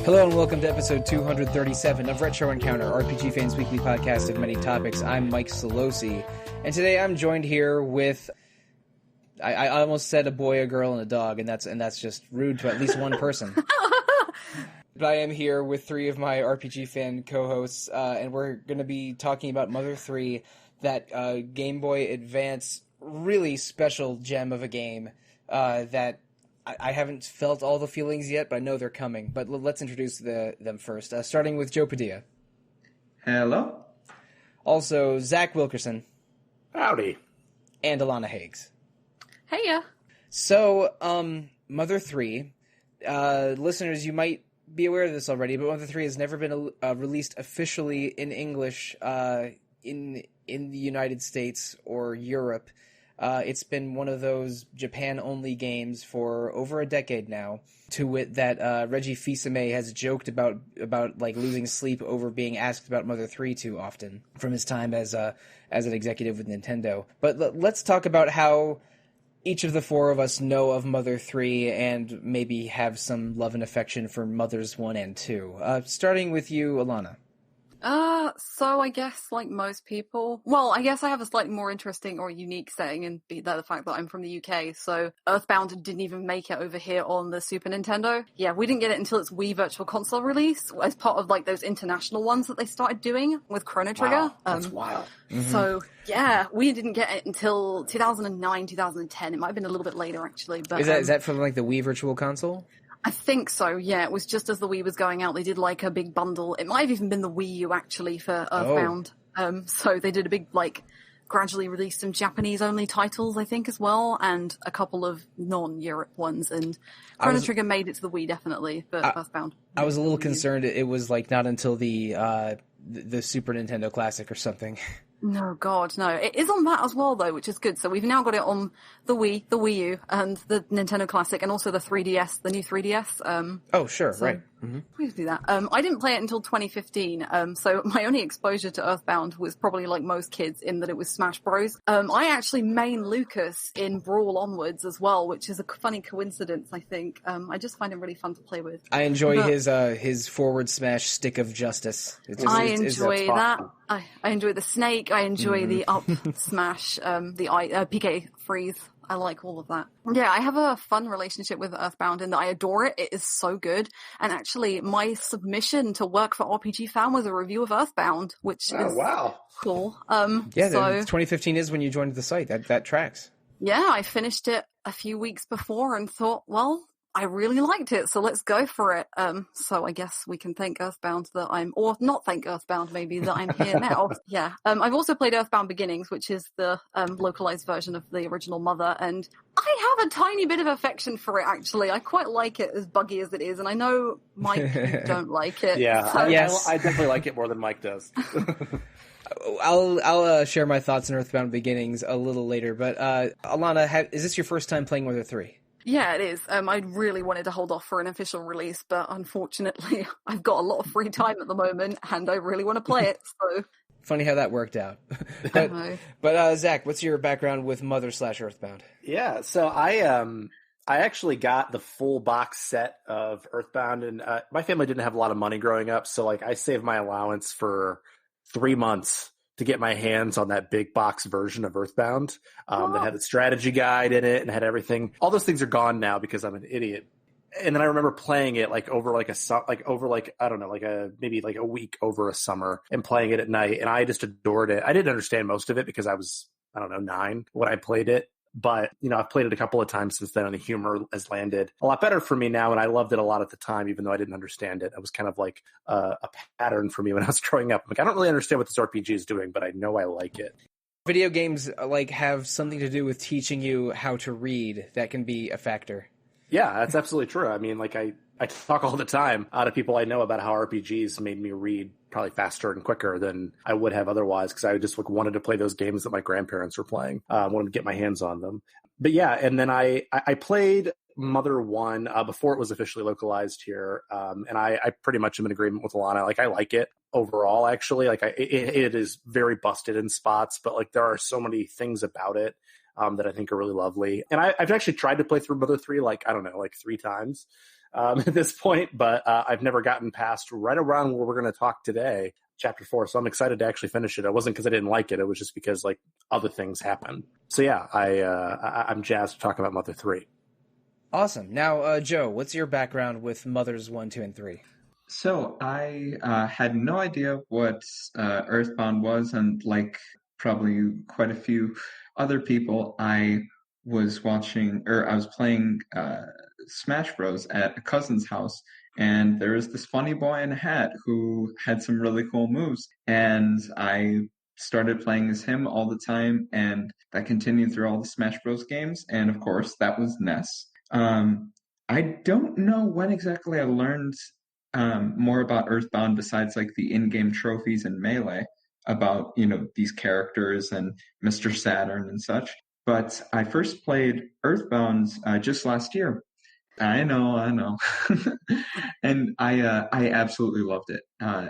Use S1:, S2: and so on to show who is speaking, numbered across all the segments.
S1: Hello and welcome to episode 237 of Retro Encounter, RPG Fans' weekly podcast of many topics. I'm Mike Sollosi, and today I'm joined here with, I almost said a boy, a girl, and a dog, and that's just rude to at least one person. But I am here with three of my RPG fan co-hosts, and we're going to be talking about Mother 3, that Game Boy Advance really special gem of a game that I haven't felt all the feelings yet, but I know they're coming. But let's introduce them first, starting with Joe Padilla.
S2: Hello.
S1: Also, Zach Wilkerson.
S3: Howdy.
S1: And Alana Hagues.
S4: Heya. So,
S1: Mother 3. Listeners, you might be aware of this already, but Mother 3 has never been released officially in English in the United States or Europe. It's been one of those Japan-only games for over a decade now, to wit that Reggie Fils-Aime has joked about like losing sleep over being asked about Mother 3 too often from his time as an executive with Nintendo. But let's talk about how each of the four of us know of Mother 3 and maybe have some love and affection for Mothers 1 and 2. Starting with you, Alana.
S4: So I guess, like most people, well, I guess I have a slightly more interesting or unique setting, and be that the fact that I'm from the UK, so Earthbound didn't even make it over here on the Super Nintendo. Yeah, we didn't get it until its Wii Virtual Console release, as part of, like, those international ones that they started doing with Chrono Trigger.
S3: Wow, that's wild.
S4: Mm-hmm. So, yeah, we didn't get it until 2009, 2010. It might have been a little bit later, actually. But
S1: Is that from, like, the Wii Virtual Console?
S4: I think so, yeah. It was just as the Wii was going out, they did like a big bundle. It might have even been the Wii U, actually, for Earthbound. So they did a big, like, gradually released some Japanese-only titles, I think, as well, and a couple of non-Europe ones. And Chrono Trigger made it to the Wii, definitely, but Earthbound.
S1: I was a little concerned it was, like, not until the Super Nintendo Classic or something.
S4: No, God, no. It is on that as well, though, which is good. So we've now got it on the Wii, the Wii U, and the Nintendo Classic, and also the 3DS, the new 3DS.
S1: Oh, sure, so right.
S4: Mm-hmm. We do that. I didn't play it until 2015, so my only exposure to Earthbound was probably like most kids in that it was Smash Bros. I actually main Lucas in Brawl onwards as well, which is a funny coincidence, I think. I just find him really fun to play with.
S1: I enjoy his forward smash stick of justice.
S4: I enjoy that. I enjoy the snake. I enjoy the up smash, the PK freeze. I like all of that. Yeah, I have a fun relationship with Earthbound in that I adore it. It is so good. And actually, my submission to work for RPG Fan was a review of Earthbound, which is cool.
S1: Yeah, so 2015 is when you joined the site. That tracks.
S4: Yeah, I finished it a few weeks before and thought, well, I really liked it, so let's go for it. So I guess we can thank Earthbound or not thank Earthbound maybe, that I'm here now. Yeah. I've also played Earthbound Beginnings, which is the localized version of the original Mother, and I have a tiny bit of affection for it, actually. I quite like it, as buggy as it is, and I know Mike, you don't like it.
S3: Yeah,
S4: so.
S3: I definitely like it more than Mike does.
S1: I'll share my thoughts on Earthbound Beginnings a little later, but Alana, is this your first time playing Mother 3?
S4: Yeah, it is. I really wanted to hold off for an official release, but unfortunately, I've got a lot of free time at the moment, and I really want to play it, so...
S1: Funny how that worked out. But Zach, what's your background with Mother/Earthbound?
S3: Yeah, so I actually got the full box set of Earthbound, and my family didn't have a lot of money growing up, so like I saved my allowance for 3 months to get my hands on that big box version of Earthbound that had a strategy guide in it and had everything. All those things are gone now because I'm an idiot. And then I remember playing it over maybe a week over a summer and playing it at night, and I just adored it. I didn't understand most of it because I was 9 when I played it. But, I've played it a couple of times since then, and the humor has landed a lot better for me now, and I loved it a lot at the time, even though I didn't understand it. It was kind of like a pattern for me when I was growing up. Like, I don't really understand what this RPG is doing, but I know I like it.
S1: Video games, have something to do with teaching you how to read. That can be a factor.
S3: Yeah, that's absolutely true. I mean, like, I talk all the time to people I know about how RPGs made me read probably faster and quicker than I would have otherwise, because I just wanted to play those games that my grandparents were playing. Wanted to get my hands on them. But yeah, and then I played Mother 1 before it was officially localized here, and I pretty much am in agreement with Alana. Like, I like it overall, actually. Like, it is very busted in spots, but like there are so many things about it that I think are really lovely. And I've actually tried to play through Mother 3 like 3 times. at this point, but I've never gotten past right around where we're going to talk today, chapter 4. So I'm excited to actually finish it. It wasn't because I didn't like it. It was just because like other things happened. So yeah, I'm jazzed to talk about Mother 3.
S1: Awesome. Now, Joe, what's your background with Mothers 1, 2, and 3?
S2: So I had no idea what Earthbound was, and like probably quite a few other people, I was playing Smash Bros at a cousin's house, and there was this funny boy in a hat who had some really cool moves, and I started playing as him all the time, and that continued through all the Smash Bros games, and of course that was NES. I don't know when exactly I learned more about Earthbound besides like the in-game trophies and Melee about, these characters and Mr. Saturn and such. But I first played Earthbound just last year. I know. And I absolutely loved it.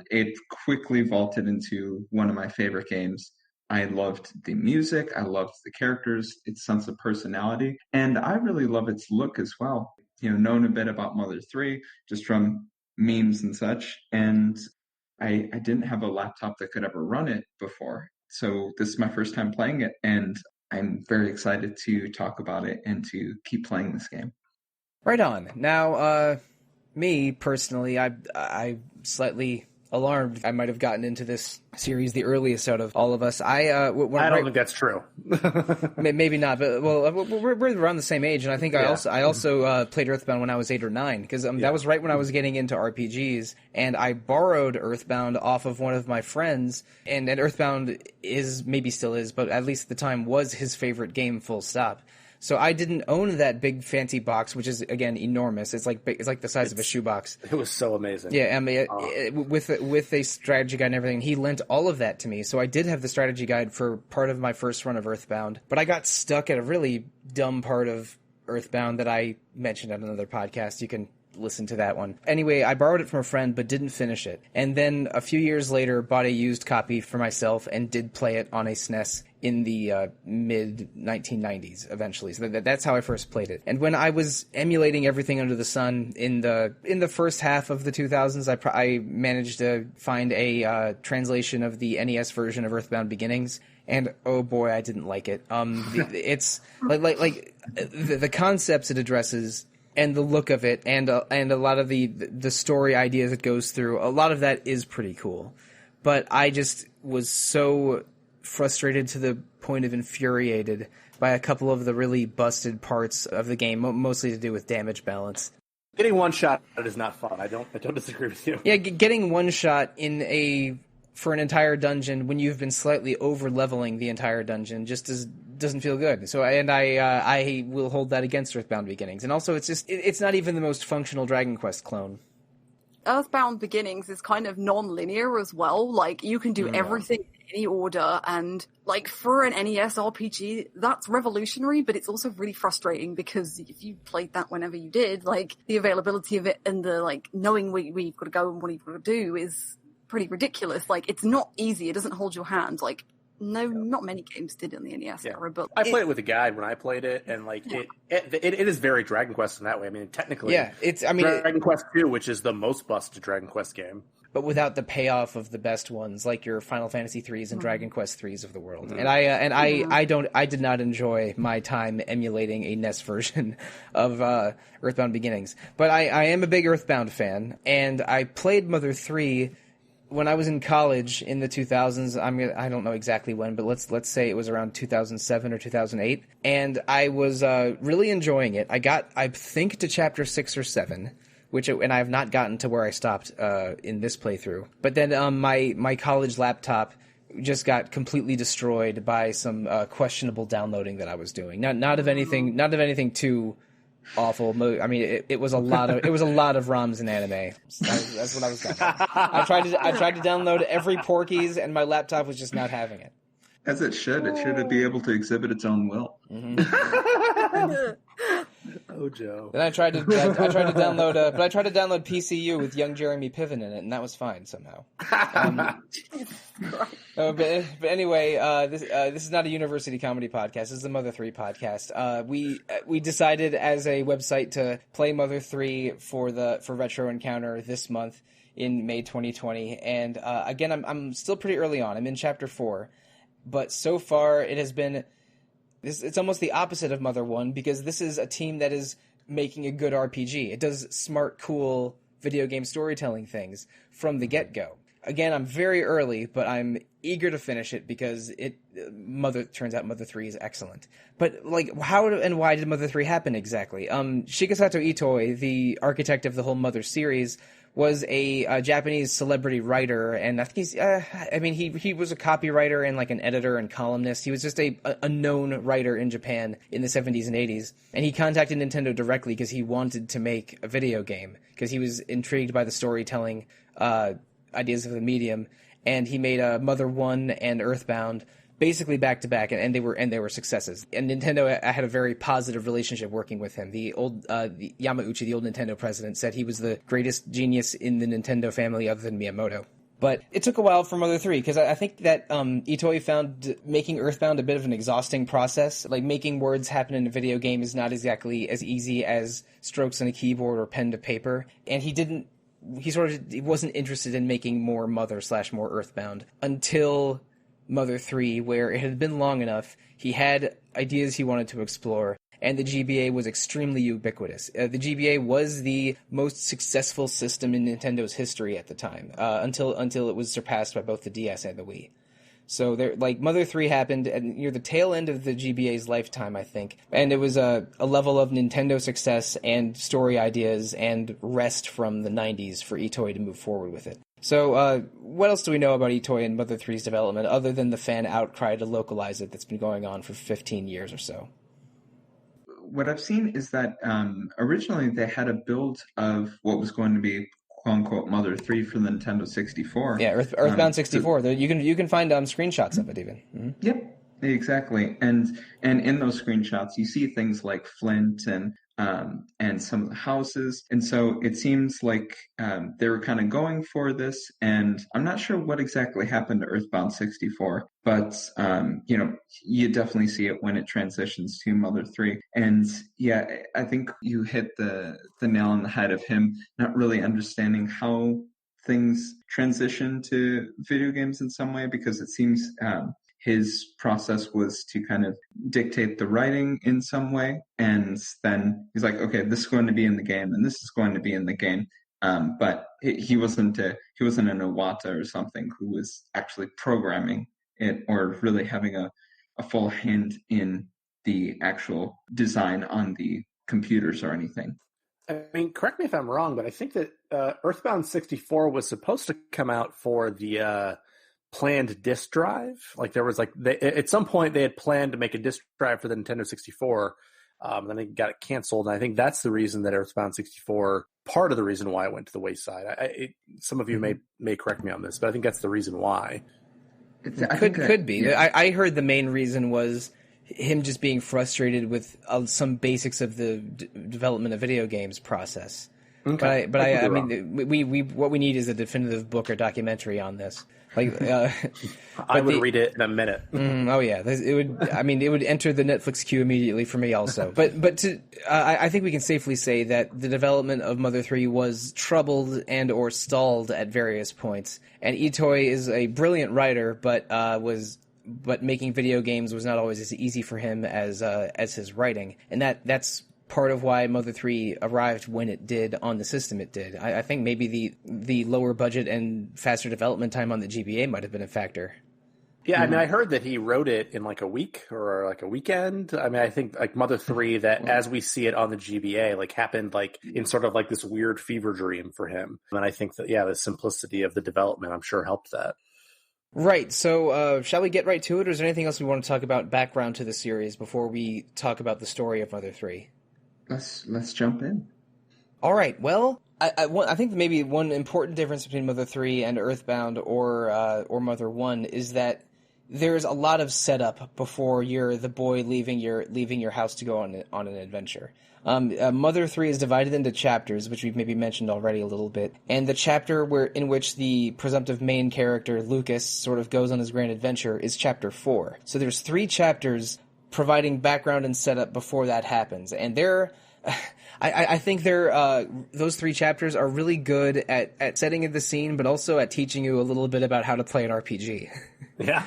S2: It quickly vaulted into one of my favorite games. I loved the music, I loved the characters, its sense of personality, and I really love its look as well. Known a bit about Mother 3 just from memes and such, and I didn't have a laptop that could ever run it before. So this is my first time playing it, and I'm very excited to talk about it and to keep playing this game.
S1: Right on. Now, me personally, I slightly alarmed I might have gotten into this series the earliest out of all of us. I don't
S3: think that's true.
S1: Maybe not, but we're around the same age, and I think I also played Earthbound when I was 8 or 9 because that was right when I was getting into RPGs, and I borrowed Earthbound off of one of my friends, and Earthbound maybe still is, but at least at the time was his favorite game. Full stop. So I didn't own that big fancy box, which is again enormous. It's like the size of a shoebox.
S3: It was so amazing.
S1: Yeah, I mean, with a strategy guide and everything, he lent all of that to me. So I did have the strategy guide for part of my first run of Earthbound, but I got stuck at a really dumb part of Earthbound that I mentioned on another podcast. You can listen to that one. Anyway, I borrowed it from a friend but didn't finish it. And then a few years later, bought a used copy for myself and did play it on a SNES in the mid-1990s eventually. So that's how I first played it. And when I was emulating everything under the sun in the first half of the 2000s, I managed to find a translation of the NES version of Earthbound Beginnings. And oh boy, I didn't like it. It's like the concepts it addresses and the look of it, and a lot of the story ideas it goes through, a lot of that is pretty cool. But I just was so frustrated to the point of infuriated by a couple of the really busted parts of the game, mostly to do with damage balance.
S3: Getting one shot is not fun. I don't disagree with you.
S1: Yeah, getting one shot for an entire dungeon when you've been slightly over leveling the entire dungeon just doesn't feel good. So I will hold that against Earthbound Beginnings. And also it's not even the most functional Dragon Quest clone.
S4: Earthbound Beginnings is kind of non-linear as well. Like, you can do everything in any order, and like for an NES RPG, that's revolutionary, but it's also really frustrating because if you played that whenever you did, like the availability of it and the like knowing where you've got to go and what you've got to do is pretty ridiculous. Like, it's not easy. It doesn't hold your hand. Like, no, not many games did in the NES era, but
S3: I played it with a guide when I played it, and like it is very Dragon Quest in that way. I mean, technically, Dragon Quest 2, which is the most busted Dragon Quest game,
S1: but without the payoff of the best ones, like your Final Fantasy 3s and Dragon Quest 3s of the world. And I did not enjoy my time emulating a NES version of Earthbound Beginnings, but I am a big Earthbound fan, and I played Mother 3 when I was in college in the 2000s. I don't know exactly when, but let's say it was around 2007 or 2008, and I was really enjoying it. I think to chapter 6 or 7, and I have not gotten to where I stopped in this playthrough. But then my college laptop just got completely destroyed by some questionable downloading that I was doing. Not of anything too awful. I mean, it was a lot of ROMs and anime. That's what I was doing. I tried to download every Porky's, and my laptop was just not having it.
S2: As it should. It should be able to exhibit its own will.
S1: Mm-hmm.
S3: Oh, Joe.
S1: Then I tried to download, but I tried to download PCU with young Jeremy Piven in it, and that was fine somehow. But anyway, this is not a university comedy podcast. This is the Mother 3 podcast. We decided as a website to play Mother 3 for Retro Encounter this month in May 2020, and again, I'm still pretty early on. I'm in Chapter 4, but so far it has been. It's almost the opposite of Mother 1, because this is a team that is making a good RPG. It does smart, cool video game storytelling things from the get-go. Again, I'm very early, but I'm eager to finish it because turns out Mother 3 is excellent. But, like, how and why did Mother 3 happen exactly? Shigesato Itoi, the architect of the whole Mother series, was a Japanese celebrity writer, and I think he was a copywriter and like an editor and columnist. He was just a known writer in Japan in the 70s and 80s, and he contacted Nintendo directly because he wanted to make a video game, because he was intrigued by the storytelling ideas of the medium, and he made Mother 1 and Earthbound basically back to back, and they were successes. And Nintendo had a very positive relationship working with him. The Yamauchi, the old Nintendo president, said he was the greatest genius in the Nintendo family other than Miyamoto. But it took a while for Mother 3, because I think that Itoi found making Earthbound a bit of an exhausting process. Like, making words happen in a video game is not exactly as easy as strokes on a keyboard or pen to paper. And he wasn't interested in making more Mother/more Earthbound until Mother 3, where it had been long enough, he had ideas he wanted to explore, and the GBA was extremely ubiquitous. The GBA was the most successful system in Nintendo's history at the time, until it was surpassed by both the DS and the Wii. So Mother 3 happened near the tail end of the GBA's lifetime, I think, and it was a level of Nintendo success and story ideas and rest from the 90s for Itoi to move forward with it. So, what else do we know about Itoi and Mother 3's development, other than the fan outcry to localize it that's been going on for 15 years or so?
S2: What I've seen is that originally they had a build of what was going to be quote-unquote Mother 3 for the Nintendo 64.
S1: Yeah, Earthbound 64. You can find screenshots of it even. Mm-hmm.
S2: Yep, exactly. And in those screenshots, you see things like Flint and some of the houses. And so it seems like they were kind of going for this. And I'm not sure what exactly happened to Earthbound 64, but you definitely see it when it transitions to Mother 3. And yeah, I think you hit the nail on the head of him not really understanding how things transition to video games in some way, because it seems his process was to kind of dictate the writing in some way, and then he's like, okay, this is going to be in the game, and this is going to be in the game. But he wasn't an Iwata or something who was actually programming it or really having a full hand in the actual design on the computers or anything.
S3: I mean, correct me if I'm wrong, but I think that Earthbound 64 was supposed to come out for the planned disk drive. Like, there was at some point they had planned to make a disk drive for the Nintendo 64. Then they got it canceled, and I think that's the reason that Earthbound 64, part of the reason why it went to the wayside. Some of you may correct me on this, but I think that's the reason why.
S1: Could be. Yeah. I heard the main reason was him just being frustrated with some basics of the development of video games process. Okay. But I mean, we what we need is a definitive book or documentary on this. Like,
S3: I would read it in a minute.
S1: Oh yeah, it would. I mean, it would enter the Netflix queue immediately for me, also. But I think we can safely say that the development of Mother 3 was troubled and or stalled at various points. And Itoi is a brilliant writer, but making video games was not always as easy for him as his writing, and that's part of why Mother 3 arrived when it did on the system it did. I think maybe the lower budget and faster development time on the GBA might have been a factor.
S3: Yeah, I mean, I heard that he wrote it in like a week or like a weekend. I mean, I think like Mother 3, that as we see it on the GBA, like happened like in sort of like this weird fever dream for him. And I think that, yeah, the simplicity of the development, I'm sure, helped that.
S1: Right, so shall we get right to it, or is there anything else we want to talk about background to the series before we talk about the story of Mother 3?
S2: Let's jump in.
S1: All right. Well, I think maybe one important difference between Mother 3 and Earthbound or Mother 1 is that there's a lot of setup before you're the boy leaving your house to go on an adventure. Mother 3 is divided into chapters, which we've maybe mentioned already a little bit. And the chapter in which the presumptive main character, Lucas, sort of goes on his grand adventure is chapter 4. So there's 3 chapters providing background and setup before that happens. And I think those 3 chapters are really good at setting the scene, but also at teaching you a little bit about how to play an RPG.
S3: Yeah.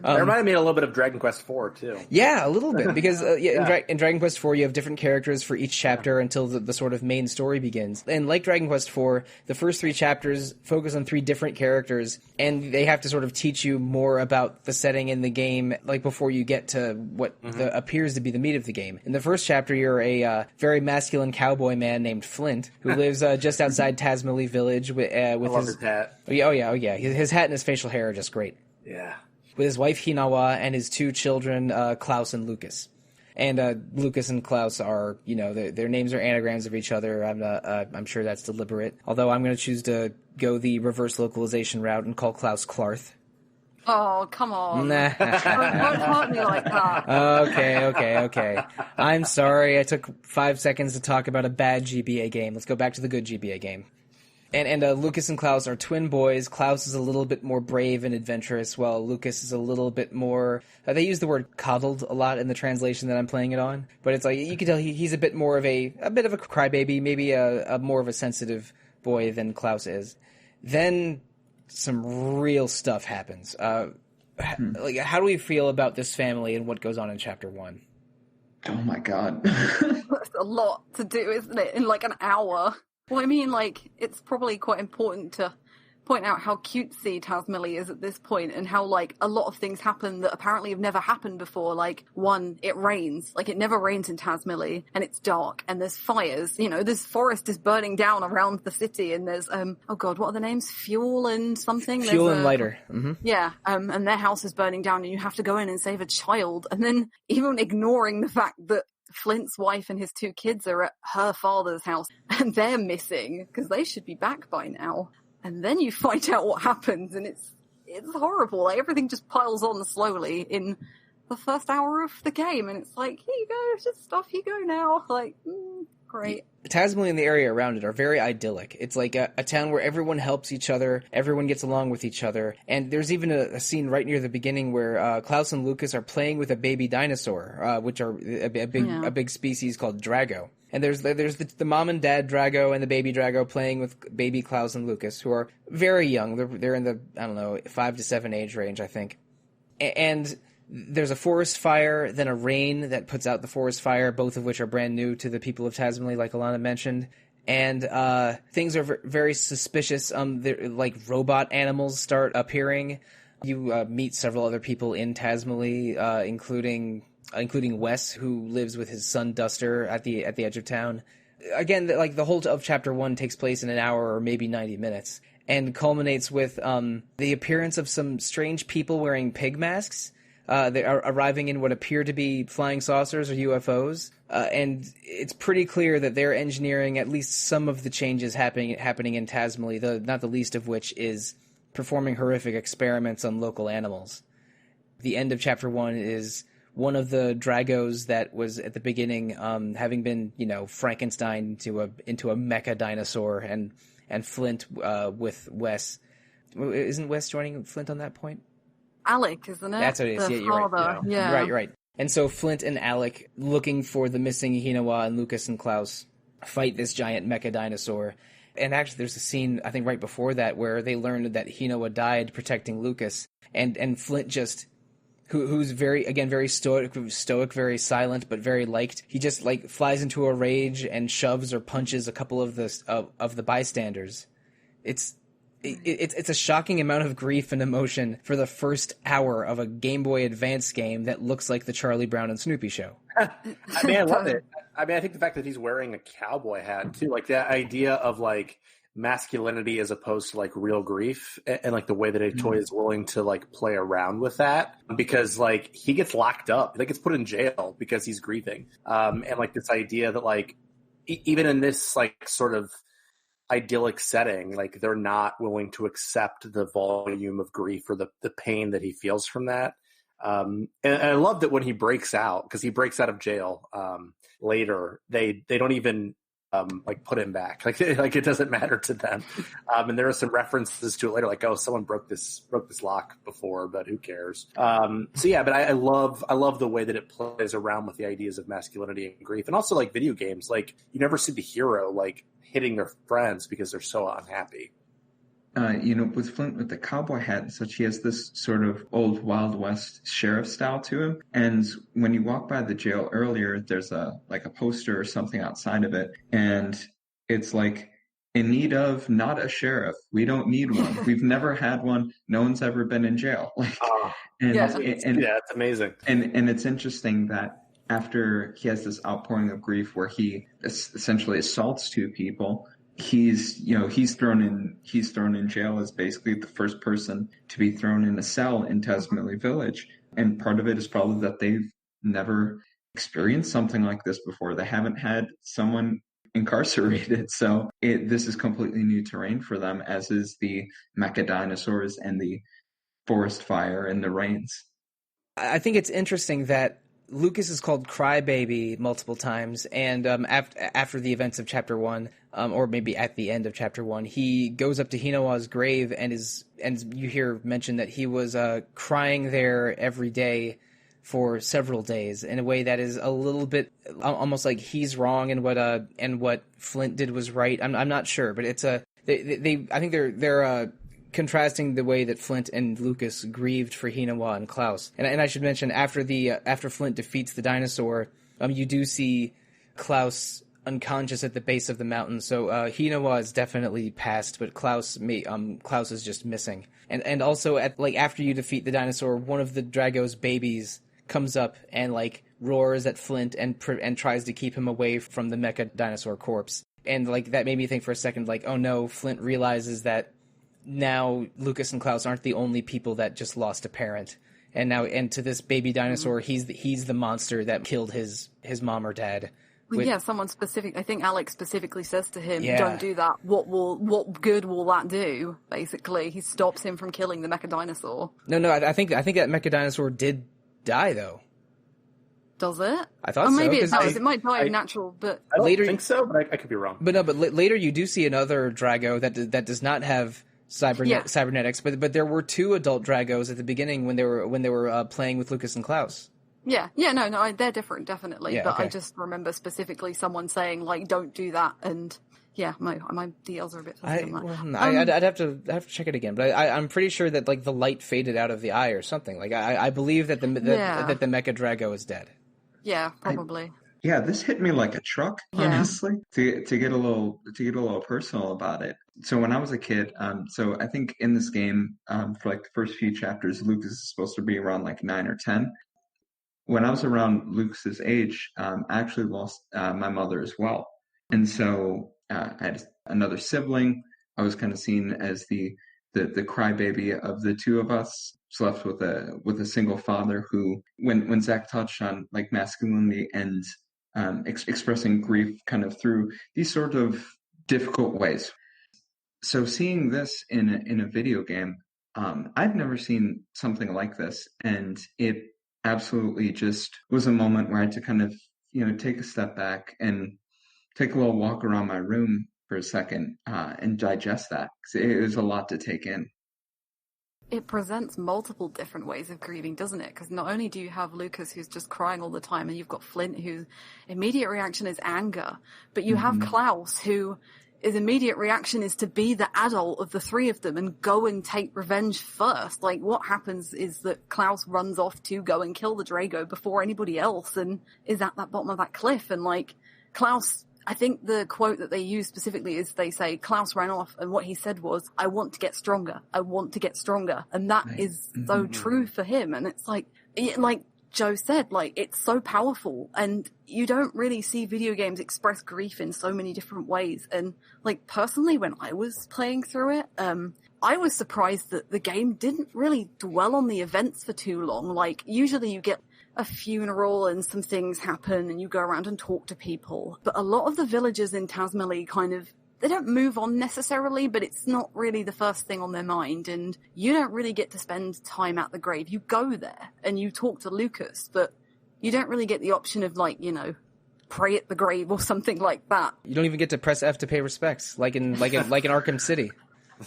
S3: It reminded me a little bit of Dragon Quest IV, too.
S1: Yeah, a little bit, because in Dragon Quest IV, you have different characters for each chapter until the sort of main story begins. And like Dragon Quest IV, the first 3 chapters focus on 3 different characters, and they have to sort of teach you more about the setting in the game, like before you get to what appears to be the meat of the game. In the first chapter, you're a very masculine cowboy man named Flint, who lives just outside Tasmily Village with his
S3: hat.
S1: Oh yeah. His hat and his facial hair are just great.
S3: Yeah.
S1: With his wife Hinawa and his 2 children, Klaus and Lucas. And Lucas and Klaus are, their names are anagrams of each other. I'm sure that's deliberate. Although I'm going to choose to go the reverse localization route and call Klaus Clarth.
S4: Oh, come on. Don't hurt me like that.
S1: Okay. I'm sorry. I took 5 seconds to talk about a bad GBA game. Let's go back to the good GBA game. And Lucas and Klaus are twin boys. Klaus is a little bit more brave and adventurous, while Lucas is a little bit more... they use the word coddled a lot in the translation that I'm playing it on. But it's like, you can tell he's a bit more of a bit of a crybaby, maybe a more of a sensitive boy than Klaus is. Then some real stuff happens. Like, how do we feel about this family and what goes on in Chapter 1?
S2: Oh my god.
S4: That's a lot to do, isn't it, in like an hour? Well, I mean, like, it's probably quite important to point out how cutesy Tasmily is at this point, and how, like, a lot of things happen that apparently have never happened before. Like, one, it rains. Like, it never rains in Tasmily, and it's dark, and there's fires. This forest is burning down around the city, and there's, oh god, what are the names? Fuel and something?
S1: Fuel and Lighter. Mm-hmm.
S4: Yeah, and their house is burning down, and you have to go in and save a child. And then, even ignoring the fact that Flint's wife and his 2 kids are at her father's house, and they're missing, because they should be back by now. And then you find out what happens, and it's horrible. Like, everything just piles on slowly in the first hour of the game, and it's like, here you go, just off you go now. Like, great.
S1: Tasmily and the area around it are very idyllic. It's like a town where everyone helps each other, everyone gets along with each other, and there's even a scene right near the beginning where Klaus and Lucas are playing with a baby dinosaur, which are a big species called Drago. And there's the mom and dad Drago and the baby Drago playing with baby Klaus and Lucas, who are very young. They're in the 5 to 7 age range, I think. And there's a forest fire, then a rain that puts out the forest fire, both of which are brand new to the people of Tasmily, like Alana mentioned. And things are very suspicious. Like robot animals start appearing. You meet several other people in Tasmily, including Wes, who lives with his son Duster at the edge of town. Again, like the whole of Chapter 1 takes place in an hour or maybe 90 minutes, and culminates with the appearance of some strange people wearing pig masks. They are arriving in what appear to be flying saucers or UFOs, and it's pretty clear that they're engineering at least some of the changes happening in Tasmily, not the least of which is performing horrific experiments on local animals. The end of Chapter 1 is one of the Dragos that was at the beginning, having been, Frankenstein into a mecha dinosaur, and Flint with Wes. Isn't Wes joining Flint on that point?
S4: Alec, isn't it?
S1: That's what it is.
S4: The
S1: You're
S4: father.
S1: right.
S4: Yeah.
S1: You're right. And so Flint and Alec, looking for the missing Hinawa, and Lucas and Klaus fight this giant mecha dinosaur. And actually, there's a scene, I think, right before that where they learned that Hinawa died protecting Lucas, and Flint just, who's very stoic, very silent, but very liked. He just flies into a rage and shoves or punches a couple of the bystanders. It's a shocking amount of grief and emotion for the first hour of a Game Boy Advance game that looks like the Charlie Brown and Snoopy show.
S3: I mean, I love it. I mean, I think the fact that he's wearing a cowboy hat too, like that idea of like masculinity as opposed to like real grief, and like the way that Itoi is willing to like play around with that, because like he gets locked up, like gets put in jail because he's grieving, and like this idea that like even in this like sort of idyllic setting, like they're not willing to accept the volume of grief or the pain that he feels from that. And I love that when he breaks out, because he breaks out of jail later, they don't even like put him back. Like it doesn't matter to them. And there are some references to it later, like, oh, someone broke this lock before, but who cares? So yeah, but I love the way that it plays around with the ideas of masculinity and grief, and also like video games. Like you never see the hero like hitting their friends because they're so unhappy.
S2: With Flint with the cowboy hat and such, he has this sort of old Wild West sheriff style to him. And when you walk by the jail earlier, there's a poster or something outside of it. And it's like, in need of not a sheriff. We don't need one. We've never had one. No one's ever been in jail.
S3: It's amazing.
S2: And it's interesting that after he has this outpouring of grief where he essentially assaults two people, he's thrown in jail as basically the first person to be thrown in a cell in Tasmilly Village. And part of it is probably that they've never experienced something like this before. They haven't had someone incarcerated. So this is completely new terrain for them, as is the mecha dinosaurs and the forest fire and the rains.
S1: I think it's interesting that Lucas is called Crybaby multiple times, and after the events of Chapter 1, or maybe at the end of Chapter 1, he goes up to Hinawa's grave and you hear mention that he was crying there every day for several days in a way that is a little bit almost like he's wrong and what Flint did was right. I'm not sure, but it's I think they're contrasting the way that Flint and Lucas grieved for Hinawa and Klaus. And I should mention, after Flint defeats the dinosaur, you do see Klaus unconscious at the base of the mountain. So Hinawa is definitely passed, but Klaus is just missing. And also after you defeat the dinosaur, one of the Drago's babies comes up and roars at Flint and tries to keep him away from the mecha dinosaur corpse. And that made me think for a second, oh no, Flint realizes that now Lucas and Klaus aren't the only people that just lost a parent, and to this baby dinosaur, he's the monster that killed his mom or dad.
S4: Someone specific. I think Alex specifically says to him, "Don't do that. What good will that do?" Basically, he stops him from killing the mecha dinosaur.
S1: No, I think that mecha dinosaur did die though.
S4: Does it?
S1: I thought
S4: so. Maybe it does.
S1: It
S4: might die of natural, but
S3: I don't think so. But I could be wrong.
S1: But later you do see another Drago that does not have cybernetics, but there were two adult Dragos at the beginning when they were playing with Lucas and Klaus.
S4: No, they're different, definitely. But
S1: okay.
S4: I just remember specifically someone saying don't do that, and my details are a bit fuzzy on that.
S1: I'd have to check it again, but I'm pretty sure that the light faded out of the eye or something. I believe that the Mecha Drago is dead.
S4: Yeah, probably.
S2: This hit me like a truck, honestly. To get a little personal about it. So when I was a kid, so I think in this game, for the first few chapters, Lucas is supposed to be around 9 or 10. When I was around Lucas's age, I actually lost my mother as well, and so I had another sibling. I was kind of seen as the crybaby of the two of us. Left with a single father who, when Zach touched on masculinity and expressing grief kind of through these sort of difficult ways. So seeing this in a video game, I've never seen something like this, and it absolutely just was a moment where I had to kind of take a step back and take a little walk around my room for a second and digest that, because it was a lot to take in.
S4: It presents multiple different ways of grieving, doesn't it? Because not only do you have Lucas, who's just crying all the time, and you've got Flint, whose immediate reaction is anger, but you have Klaus, who his immediate reaction is to be the adult of the three of them and go and take revenge first. What happens is that Klaus runs off to go and kill the Drago before anybody else and is at that bottom of that cliff. And Klaus, I think the quote that they use specifically is they say Klaus ran off and what he said was, "I want to get stronger. I want to get stronger." And that is so true for him. And it's like Joe said, it's so powerful, and you don't really see video games express grief in so many different ways. And personally, when I was playing through it, I was surprised that the game didn't really dwell on the events for too long. Usually you get a funeral and some things happen and you go around and talk to people. But a lot of the villagers in Tasmilly they don't move on necessarily, but it's not really the first thing on their mind, and you don't really get to spend time at the grave. You go there and you talk to Lucas, but you don't really get the option of, like, you know, pray at the grave or something like that.
S1: You don't even get to press F to pay respects, like in Arkham City.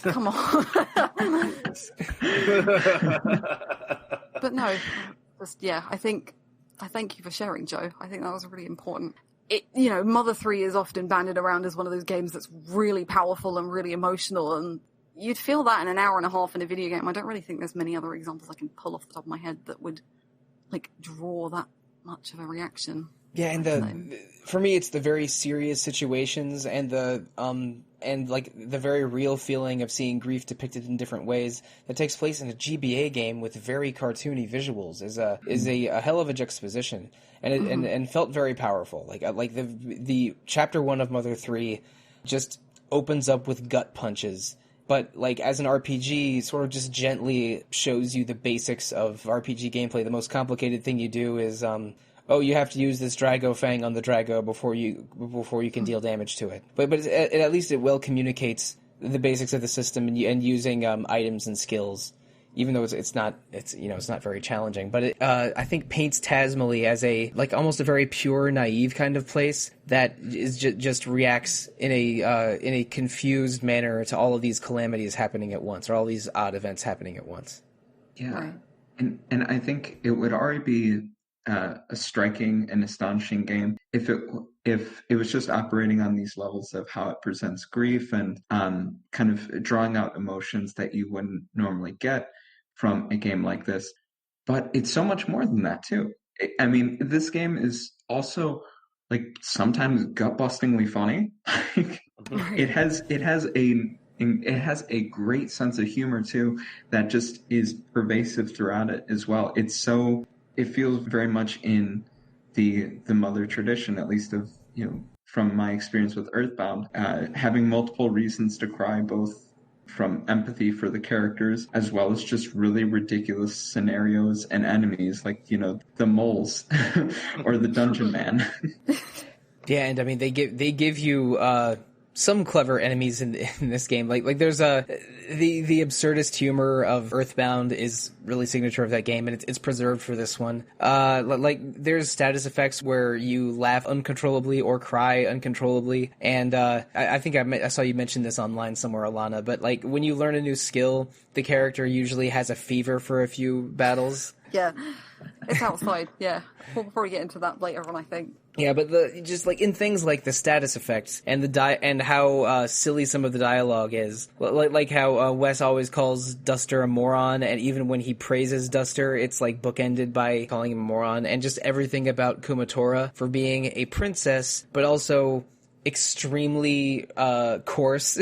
S4: Come on. But no, just, yeah, I thank you for sharing, Joe. I think that was really important. You know, Mother 3 is often banded around as one of those games that's really powerful and really emotional, and you'd feel that in an hour and a half in a video game. I don't really think there's many other examples I can pull off the top of my head that would, like, draw that much of a reaction.
S1: Yeah, and for me, it's the very serious situations and the very real feeling of seeing grief depicted in different ways that takes place in a GBA game with very cartoony visuals is a hell of a juxtaposition, and it, and felt very powerful. Like the chapter 1 of Mother 3 just opens up with gut punches. But, like, as an RPG, sort of just gently shows you the basics of RPG gameplay. The most complicated thing you do is, you have to use this Drago Fang on the Drago before you can deal damage to it. But at least it well communicates the basics of the system and using items and skills, even though it's not very challenging. But it, I think paints Tazmily as almost a very pure, naive kind of place that is just reacts in a confused manner to all of these calamities happening at once, or all these odd events happening at once.
S2: Yeah,
S4: right.
S2: And I think it would already be a striking and astonishing game if it was just operating on these levels of how it presents grief and kind of drawing out emotions that you wouldn't normally get from a game like this. But it's so much more than that too. I mean, this game is also, like, sometimes gut-bustingly funny. It has a great sense of humor too that just is pervasive throughout it as well. It feels very much in the Mother tradition, at least of, you know, from my experience with Earthbound, having multiple reasons to cry, both from empathy for the characters as well as just really ridiculous scenarios and enemies, like, you know, the moles or the dungeon man.
S1: Yeah, and I mean they give you some clever enemies in this game. Like there's the absurdist humor of Earthbound is really signature of that game, and it's preserved for this one. Like there's status effects where you laugh uncontrollably or cry uncontrollably, and I think I saw you mention this online somewhere, Alana. But like when you learn a new skill, the character usually has a fever for a few battles.
S4: Yeah, it's outside. Yeah, we'll probably get into that later on, I think.
S1: Yeah, but just like in things like the status effects and and how silly some of the dialogue is, like how Wes always calls Duster a moron, and even when he praises Duster, it's like bookended by calling him a moron, and just everything about Kumatora for being a princess, but also extremely coarse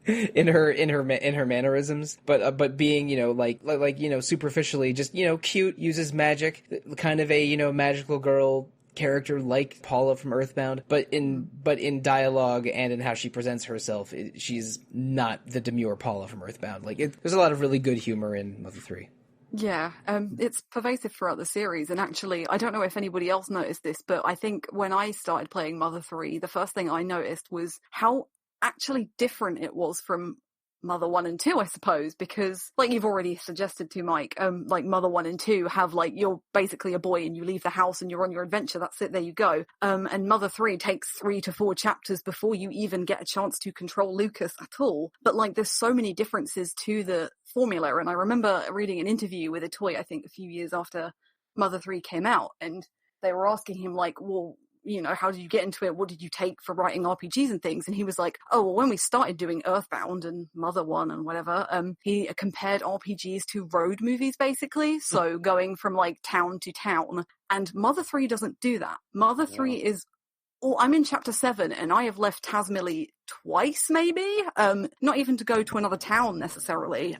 S1: in her mannerisms, but being, you know, like you know, superficially just, you know, cute, uses magic, kind of a, you know, magical girl character like Paula from Earthbound, but in dialogue and in how she presents herself, she's not the demure Paula from Earthbound. Like there's a lot of really good humor in Mother 3.
S4: Yeah, it's pervasive throughout the series, and actually, I don't know if anybody else noticed this, but I think when I started playing Mother 3, the first thing I noticed was how actually different it was from Mother 1 and 2, I suppose, because, like you've already suggested to Mike, like Mother 1 and 2 have, like, you're basically a boy and you leave the house and you're on your adventure, that's it, there you go. And Mother 3 takes 3 to 4 chapters before you even get a chance to control Lucas at all. But, like, there's so many differences to the formula, and I remember reading an interview with Itoi, I think a few years after Mother 3 came out, and they were asking him, like, well, you know, how did you get into it? What did you take for writing RPGs and things? And he was like, oh, well, when we started doing Earthbound and Mother 1 and whatever, he compared RPGs to road movies, basically. So going from, like, town to town. And Mother 3 doesn't do that. Mother 3 is... Oh, I'm in chapter 7 and I have left Tazmily twice, maybe? Not even to go to another town, necessarily.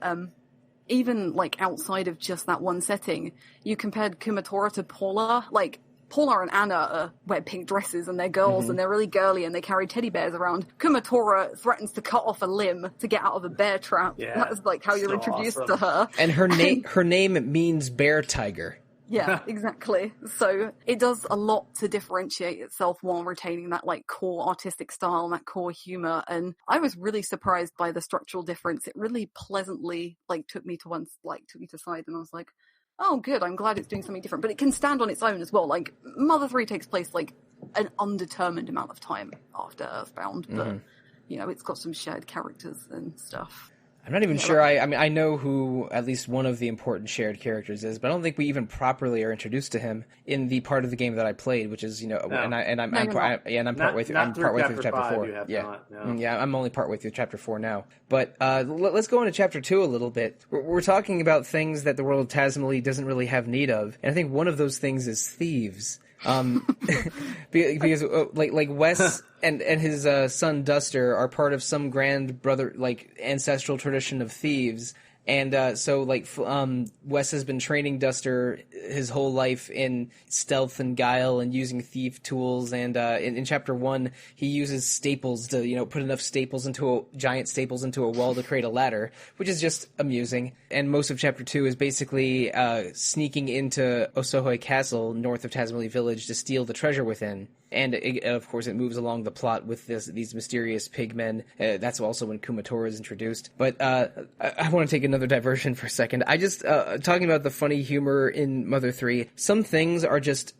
S4: Even, like, outside of just that one setting. You compared Kumatora to Paula, like... Paula and Anna wear pink dresses and they're girls and they're really girly and they carry teddy bears around. Kumatora threatens to cut off a limb to get out of a bear trap. Yeah, that's like how you're introduced to her.
S1: And her name means bear tiger.
S4: Yeah, exactly. So it does a lot to differentiate itself while retaining that like core artistic style and that core humor. And I was really surprised by the structural difference. It really pleasantly like took me to side, and I was like, oh, good. I'm glad it's doing something different. But it can stand on its own as well. Like Mother 3 takes place like an undetermined amount of time after Earthbound, but it's got some shared characters and stuff.
S1: I'm not even sure. I mean, I know who at least one of the important shared characters is, but I don't think we even properly are introduced to him in the part of the game that I played, which is I'm partway through chapter 4. Yeah, I'm only partway through chapter 4 now. But let's go into chapter 2 a little bit. We're talking about things that the world of Tazmily doesn't really have need of, and I think one of those things is thieves. Because like Wes and his son Duster are part of some grand brother like ancestral tradition of thieves, and so Wes has been training Duster his whole life in stealth and guile and using thief tools, and in chapter 1 he uses staples to put enough giant staples into a wall to create a ladder, which is just amusing. And most of chapter 2 is basically sneaking into Osohoi Castle north of Tazmily Village to steal the treasure within. And of course, it moves along the plot with these mysterious pigmen. That's also when Kumatora is introduced. But I want to take another diversion for a second. I just talking about the funny humor in Mother 3. Some things are just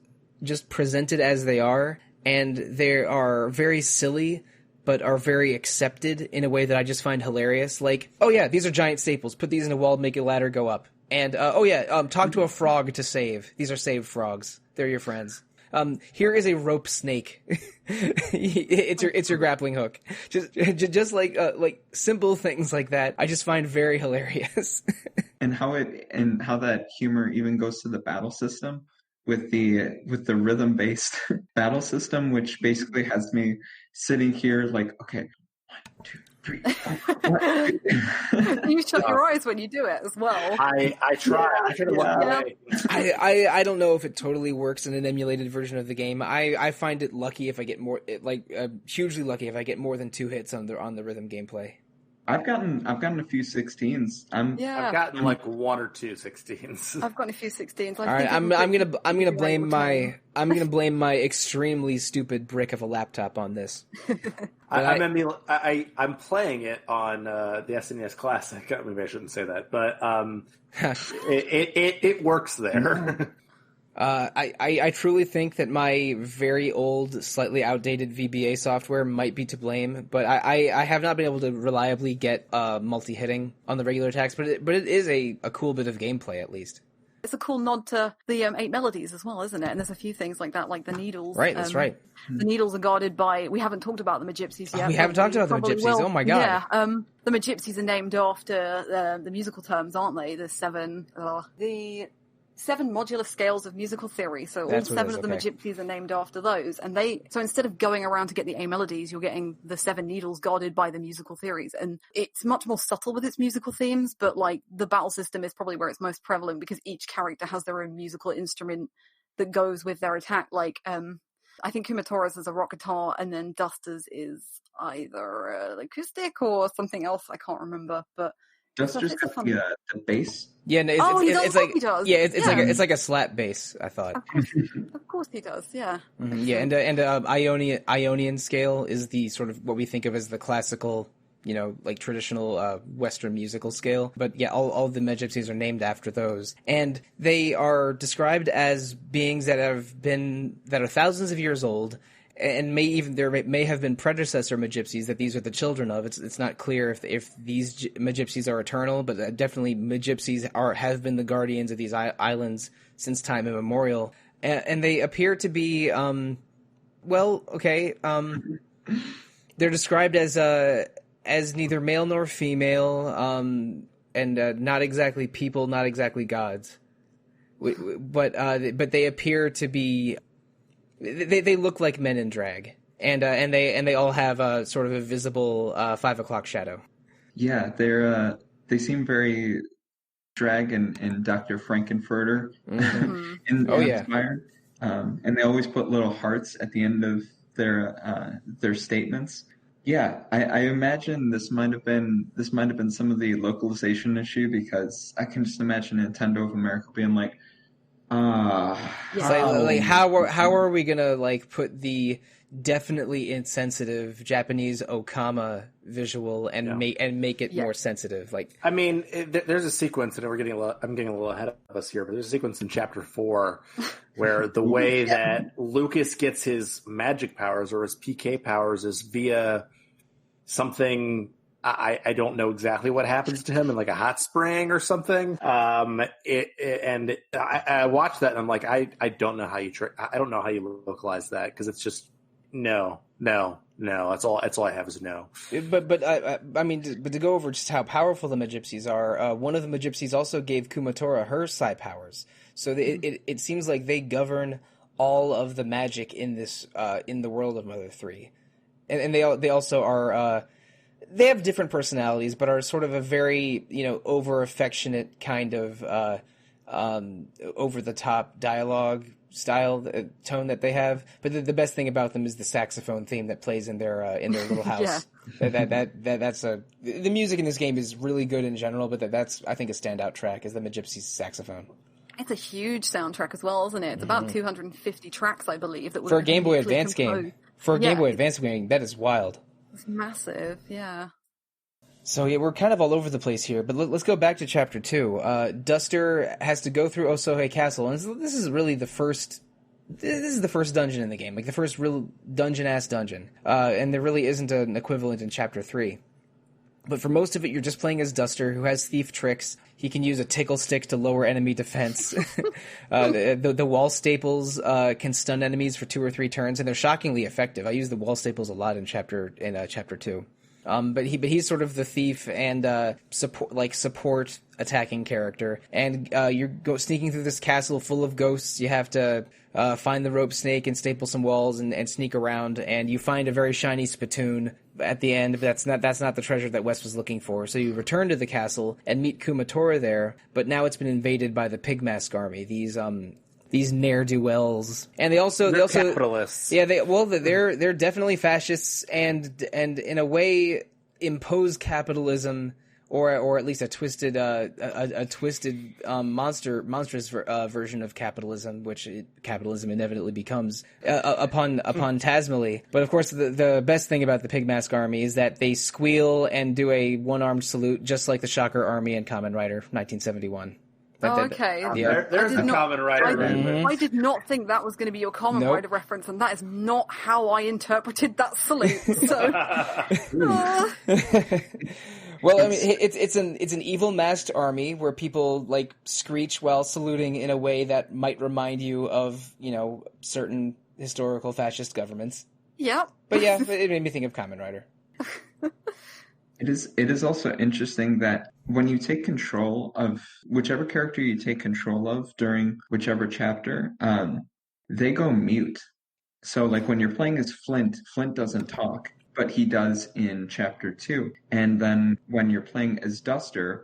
S1: presented as they are, and they are very silly, but are very accepted in a way that I just find hilarious. Like, oh yeah, these are giant staples. Put these in a wall, make a ladder go up. And talk to a frog to save. These are saved frogs. They're your friends. Here is a rope snake. It's your grappling hook. Just like simple things like that. I just find very hilarious.
S2: And how that humor even goes to the battle system with the rhythm based battle system, which basically has me sitting here like, okay, 1, 2, 3, 4.
S4: You shut your eyes when you do it as well.
S3: I try. I try to look away.
S1: I don't know if it totally works in an emulated version of the game. I find it lucky if I get more, hugely lucky if I get more than 2 hits on the rhythm gameplay.
S2: I've gotten a few 16s.
S3: I've gotten like 1 or 2 16s.
S4: I've gotten a few 16s.
S1: All right, I'm gonna blame my extremely stupid brick of a laptop on this.
S3: I'm playing it on the SNES Classic. Maybe I shouldn't say that, but it works there.
S1: I truly think that my very old, slightly outdated VBA software might be to blame, but I have not been able to reliably get multi-hitting on the regular attacks, but it is a cool bit of gameplay at least.
S4: It's a cool nod to the 8 melodies as well, isn't it? And there's a few things like that, like the needles.
S1: Right, that's right.
S4: The needles are guarded by... We haven't talked about the Magypsies yet.
S1: We haven't talked about the Magypsies. Oh my god.
S4: Yeah, the Magypsies are named after the musical terms, aren't they? The 7 modular scales of musical theory. So all 7 of the Magypsies are named after those. And so instead of going around to get the A melodies, you're getting the 7 needles guarded by the musical theories. And it's much more subtle with its musical themes, but like the battle system is probably where it's most prevalent because each character has their own musical instrument that goes with their attack. Like, I think Kumatora's is a rock guitar, and then Duster's is either an acoustic or something else. I can't remember, but
S2: Duster's got the bass.
S1: Yeah, no, it's like a slap bass. I thought.
S4: Of course he does. Yeah.
S1: Mm-hmm, yeah, and Ionian scale is the sort of what we think of as the classical, like traditional Western musical scale. But yeah, all the Magypsies are named after those, and they are described as beings that are thousands of years old. And there may have been predecessor Magypsies that these are the children of. It's not clear if these Magypsies are eternal, but definitely Magypsies have been the guardians of these islands since time immemorial. And they appear to be, they're described as neither male nor female, and not exactly people, not exactly gods. But they appear to be. They look like men in drag, and they all have a sort of a visible 5 o'clock shadow.
S2: Yeah, they seem very drag and Dr. Frankenfurter inspired. And they always put little hearts at the end of their statements. Yeah, I imagine this might have been some of the localization issue, because I can just imagine Nintendo of America being like,
S1: It's like how are we gonna like put the definitely insensitive Japanese Okama visual and make it more sensitive? Like,
S3: I mean, there's a sequence, and I'm getting a little ahead of us here, but there's a sequence in chapter 4 where the way that Lucas gets his magic powers or his PK powers is via something. I don't know exactly what happens to him in like a hot spring or something. I watched that and I'm like, I don't know how you I don't know how you localize that, because it's just no. That's all I have is no.
S1: But to go over just how powerful the Magypsies are, one of the Magypsies also gave Kumatora her psi powers. So it seems like they govern all of the magic in this in the world of Mother 3, and they also are. They have different personalities, but are sort of a very, over affectionate kind of over the top dialogue style tone that they have. But the best thing about them is the saxophone theme that plays in their little house. That's the music in this game is really good in general, but that's I think a standout track is the Magypsies saxophone.
S4: It's a huge soundtrack as well, isn't it? It's about 250 tracks, I believe. That
S1: for a Game Boy Advance game. For a Game Boy Advance game, that is wild.
S4: It's massive, yeah.
S1: So we're kind of all over the place here, but let's go back to Chapter 2. Duster has to go through Osohe Castle, and this is really the first... This is the first dungeon in the game, like the first real dungeon-ass dungeon. And there really isn't an equivalent in Chapter 3. But for most of it, you're just playing as Duster, who has thief tricks. He can use a tickle stick to lower enemy defense. The wall staples can stun enemies for 2 or 3 turns, and they're shockingly effective. I use the wall staples a lot in Chapter 2. But he's sort of the thief and support attacking character. And you're sneaking through this castle full of ghosts. You have to find the rope snake and staple some walls and sneak around. And you find a very shiny spittoon at the end, but that's not the treasure that Wes was looking for. So you return to the castle and meet Kumatora there, but now it's been invaded by the Pigmask army. These ne'er-do-wells, and they also
S3: capitalists.
S1: Yeah, they're definitely fascists, and in a way impose capitalism, or at least a twisted monstrous version of capitalism, which capitalism inevitably becomes upon Tazmily. But of course, the best thing about the Pigmask army is that they squeal and do a one-armed salute, just like the Shocker army in Kamen Rider 1971.
S4: Okay.
S3: There's the Kamen Rider.
S4: I did not think that was going to be your Kamen Rider reference, and that is not how I interpreted that salute. So,
S1: well, I mean, it's an evil masked army where people like screech while saluting in a way that might remind you of certain historical fascist governments.
S4: Yep.
S1: But yeah, it made me think of Kamen Rider.
S2: It is also interesting that when you take control of whichever character you take control of during whichever chapter, they go mute. So like when you're playing as Flint doesn't talk, but he does in Chapter 2. And then when you're playing as Duster,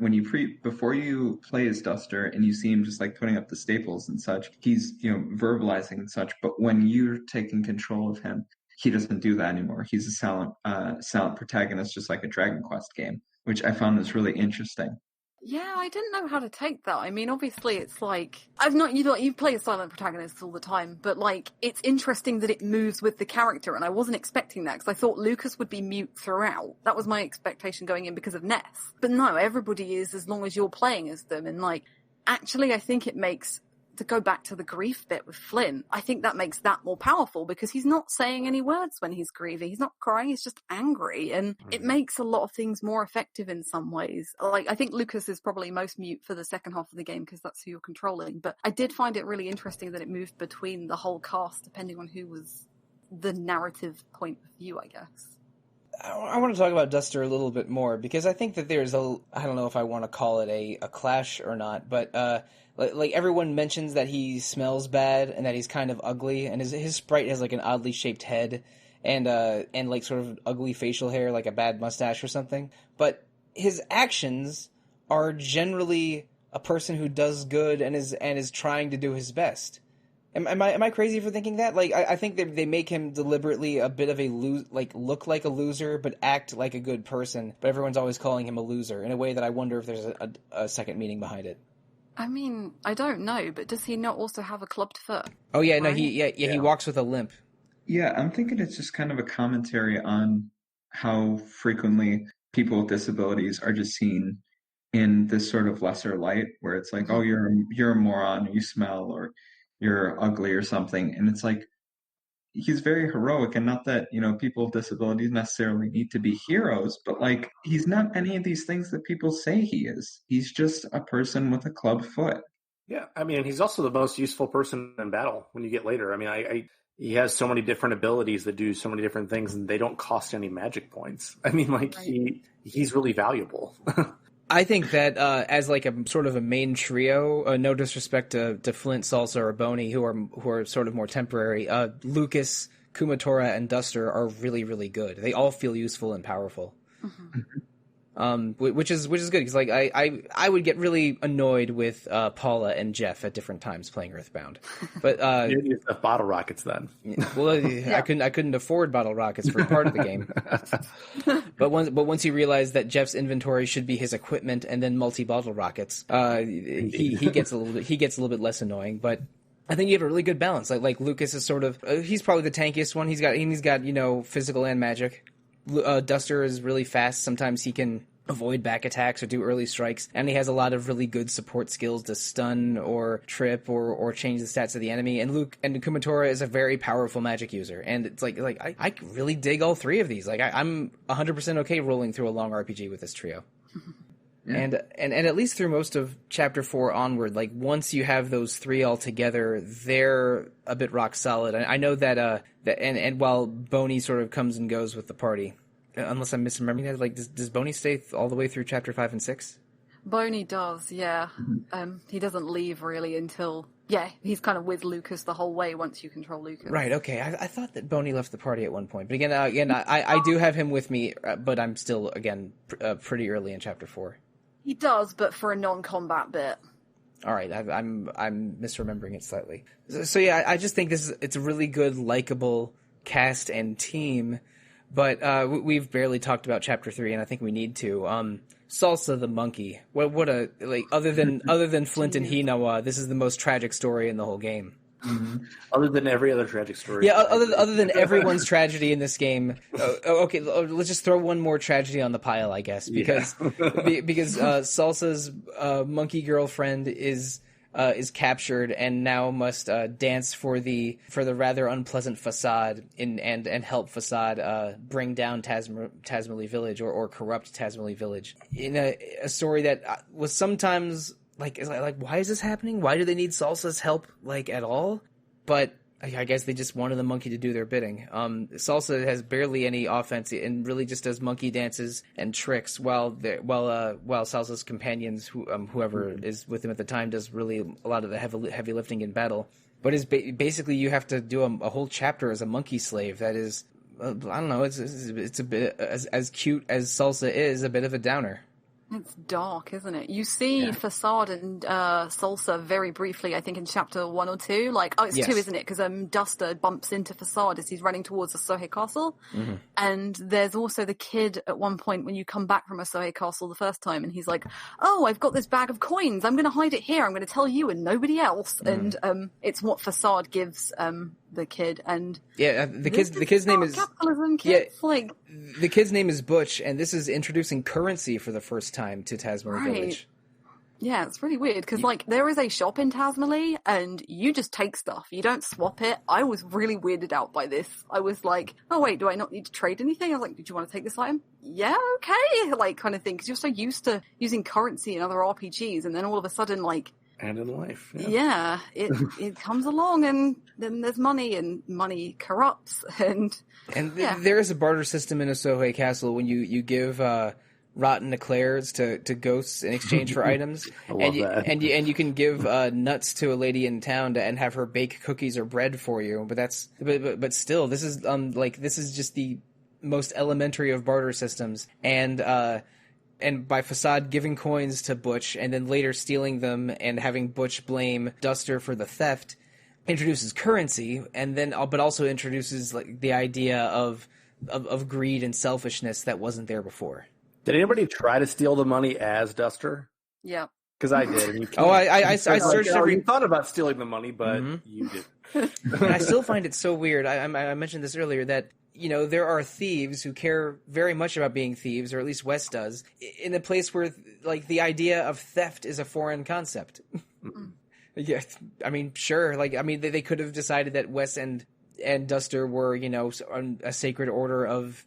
S2: before you play as Duster and you see him just like putting up the staples and such, he's verbalizing and such. But when you're taking control of him, he doesn't do that anymore. He's a silent protagonist, just like a Dragon Quest game, which I found was really interesting.
S4: Yeah, I didn't know how to take that. I mean, obviously, it's like you play a silent protagonist all the time, but like it's interesting that it moves with the character, and I wasn't expecting that because I thought Lucas would be mute throughout. That was my expectation going in because of Ness. But no, everybody is as long as you're playing as them, and like actually, I think it makes. To go back to the grief bit with Flint, I think that makes that more powerful because he's not saying any words when he's grieving. He's not crying, he's just angry. And it makes a lot of things more effective in some ways. Like, I think Lucas is probably most mute for the second half of the game because that's who you're controlling. But I did find it really interesting that it moved between the whole cast depending on who was the narrative point of view, I guess.
S1: I want to talk about Duster a little bit more because I think that there's I don't know if I want to call it a clash or not, but like everyone mentions that he smells bad and that he's kind of ugly, and his sprite has like an oddly shaped head and like sort of ugly facial hair, like a bad mustache or something. But his actions are generally a person who does good and is trying to do his best. Am I crazy for thinking that? Like, I think they make him deliberately a bit of a look like a loser, but act like a good person. But everyone's always calling him a loser in a way that I wonder if there's a second meaning behind it.
S4: I mean, I don't know, but does he not also have a clubbed foot?
S1: Oh yeah, no,
S4: Right?
S1: he walks with a limp.
S2: Yeah, I'm thinking it's just kind of a commentary on how frequently people with disabilities are just seen in this sort of lesser light, where it's like, oh, you're a moron, or you smell, or you're ugly, or something. And it's like he's very heroic, and not that people with disabilities necessarily need to be heroes, but like he's not any of these things that people say he is. He's just a person with a clubbed foot.
S3: Yeah, I mean, he's also the most useful person in battle when you get later. I mean, he has so many different abilities that do so many different things, and they don't cost any magic points. I mean, like, he's really valuable.
S1: I think that as like a sort of a main trio, no disrespect to Flint, Salsa, or Boney, who are sort of more temporary, Lucas, Kumatora, and Duster are really, really good. They all feel useful and powerful. Which is good, because like I would get really annoyed with Paula and Jeff at different times playing Earthbound, but
S3: you need to have bottle rockets then.
S1: Well, I couldn't afford bottle rockets for part of the game. but once you realize that Jeff's inventory should be his equipment and then multi bottle rockets, he gets a little bit less annoying, but. I think you have a really good balance. Like Lucas is sort of he's probably the tankiest one. He's got physical and magic. Duster is really fast. Sometimes he can avoid back attacks or do early strikes, and he has a lot of really good support skills to stun or trip or change the stats of the enemy. And Kumatora is a very powerful magic user, and it's like I really dig all three of these. Like I'm 100% okay rolling through a long RPG with this trio. Yeah. And at least through most of Chapter 4 onward, like once you have those three all together, they're a bit rock solid. I know that and while Boney sort of comes and goes with the party, unless I'm misremembering that, like does Boney stay all the way through Chapter 5 and 6?
S4: Boney does, yeah. He doesn't leave really until he's kind of with Lucas the whole way once you control Lucas.
S1: Right. Okay. I thought that Boney left the party at one point, but again, I do have him with me, but I'm still pretty early in Chapter 4.
S4: He does, but for a non-combat bit.
S1: All right, I'm misremembering it slightly. So yeah, I just think it's a really good, likable cast and team. But we've barely talked about Chapter 3, and I think we need to. Salsa the monkey. What a other than Flint and Hinawa, this is the most tragic story in the whole game.
S3: Mm-hmm. Other than every other tragic story.
S1: Yeah, other than everyone's tragedy in this game. Okay, let's just throw one more tragedy on the pile, I guess, because Salsa's monkey girlfriend is captured and now must dance for the rather unpleasant Facade and help Facade bring down Tazmily Village or corrupt Tazmily Village in a story that was sometimes. Like, why is this happening? Why do they need Salsa's help, at all? But I guess they just wanted the monkey to do their bidding. Salsa has barely any offense and really just does monkey dances and tricks while Salsa's companions, whoever is with him at the time, does really a lot of the heavy lifting in battle. But it's basically you have to do a whole chapter as a monkey slave. That is, I don't know, it's a bit, as cute as Salsa is, a bit of a downer.
S4: It's dark, isn't it? You see Facade and Salsa very briefly, I think, in chapter 1 or 2. It's 2, isn't it? Because Duster bumps into Facade as he's running towards the Sohei Castle. Mm-hmm. And there's also the kid at one point when you come back from a Sohei Castle the first time, and he's like, oh, I've got this bag of coins. I'm going to hide it here. I'm going to tell you and nobody else. Mm. And it's what Facade gives the kid. And
S1: the kid's name is
S4: capitalism. Kids,
S1: the kid's name is Butch, and this is introducing currency for the first time to Tazmily Village.
S4: Yeah, it's really weird because there is a shop in Tazmily and you just take stuff. You don't swap it. I was really weirded out by this. I was like, oh wait, do I not need to trade anything? I was like, did you want to take this item? Yeah, okay, kind of thing. Because you're so used to using currency in other RPGs, and then all of a sudden,
S3: and in life,
S4: it comes along, and then there's money, and money corrupts, and
S1: there is a barter system in a Sohei Castle when you give rotten eclairs to ghosts in exchange for items, and you can give nuts to a lady in town and have her bake cookies or bread for you. But still, this is this is just the most elementary of barter systems, and by Facade giving coins to Butch and then later stealing them and having Butch blame Duster for the theft, introduces currency, and then but also introduces the idea of greed and selfishness that wasn't there before.
S3: Did anybody try to steal the money as Duster?
S4: Yeah.
S3: Because I did, and you can't.
S1: Oh, I searched every.
S3: You thought about stealing the money, but you didn't.
S1: And I still find it so weird. I mentioned this earlier that there are thieves who care very much about being thieves, or at least Wes does, in a place where like the idea of theft is a foreign concept. Yeah, I mean, sure. Like, I mean, they could have decided that Wes and Duster were, a sacred order of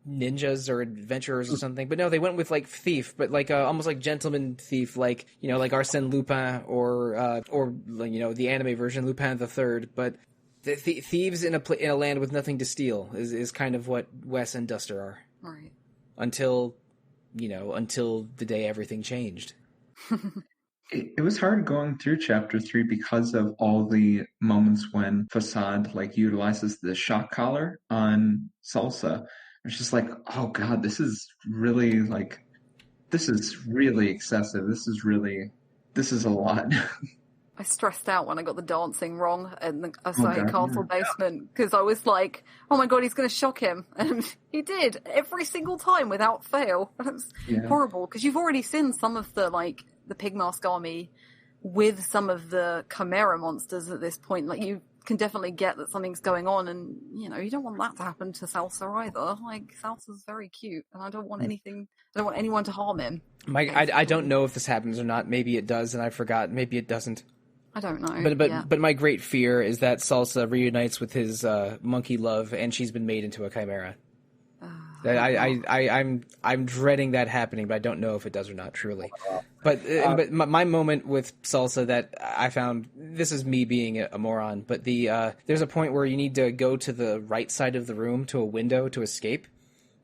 S1: ninjas or adventurers or something, but no, they went with like thief, but like almost like gentleman thief, like like Arsène Lupin or the anime version Lupin the Third. But the thieves in a land with nothing to steal is kind of what Wes and Duster are,
S4: right?
S1: Until the day everything changed.
S2: It was hard going through chapter 3 because of all the moments when Facade like utilizes the shock collar on Salsa. It's just like, oh god, this is really excessive. This is a lot.
S4: I stressed out when I got the dancing wrong in the Asahi Castle basement, because I was like, oh my god, he's going to shock him. And he did every single time without fail. It was horrible, because you've already seen some of the Pig Mask Army with some of the Chimera monsters at this point. Like, you can definitely get that something's going on, and you don't want that to happen to Salsa either. Like, Salsa's very cute, and I don't want anyone to harm him.
S1: Mike, I don't know if this happens or not. Maybe it does, and I forgot. Maybe it doesn't.
S4: I don't know.
S1: But my great fear is that Salsa reunites with his monkey love, and she's been made into a chimera. I'm dreading that happening, but I don't know if it does or not. Truly, but my moment with Salsa that I found, this is me being a moron, but there's a point where you need to go to the right side of the room to a window to escape,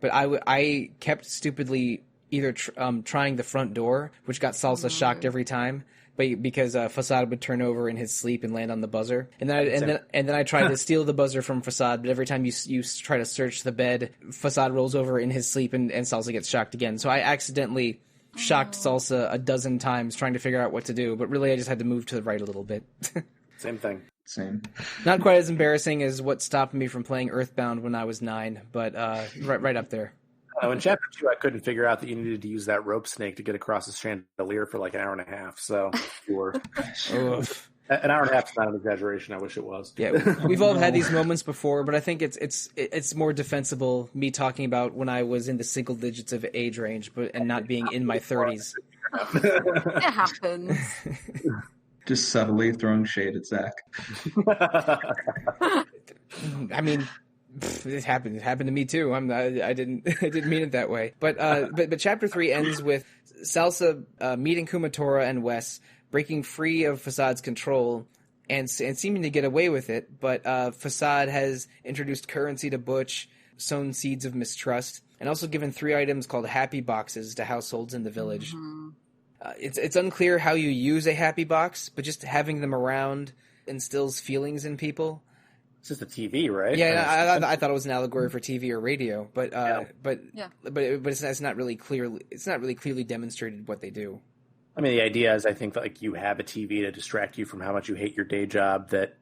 S1: but I kept stupidly either trying the front door, which got Salsa shocked every time. But because Facade would turn over in his sleep and land on the buzzer, and then I tried to steal the buzzer from Facade, but every time you try to search the bed, Facade rolls over in his sleep and Salsa gets shocked again. So I accidentally shocked Salsa a dozen times trying to figure out what to do, but really I just had to move to the right a little bit.
S3: Same thing.
S2: Same.
S1: Not quite as embarrassing as what stopped me from playing Earthbound when I was 9, but right up there.
S3: In chapter 2, I couldn't figure out that you needed to use that rope snake to get across the chandelier for like an hour and a half. So, sure. An hour and a half is not an exaggeration. I wish it was.
S1: Yeah, we've all had these moments before, but I think it's more defensible me talking about when I was in the single digits of age range, and not being in my 30s.
S4: It happens.
S2: Just subtly throwing shade at Zach.
S1: I mean, it happened to me too. I didn't mean it that way. But chapter 3 ends with Salsa meeting Kumatora and Wes, breaking free of Facade's control and seeming to get away with it. But Facade has introduced currency to Butch, sown seeds of mistrust, and also given 3 items called happy boxes to households in the village. Mm-hmm. It's unclear how you use a happy box, but just having them around instills feelings in people.
S3: It's just a TV, right?
S1: Yeah, I thought it was an allegory for TV or radio, but it's not really clearly demonstrated what they do.
S3: I mean, the idea is, I think that like you have a TV to distract you from how much you hate your day job that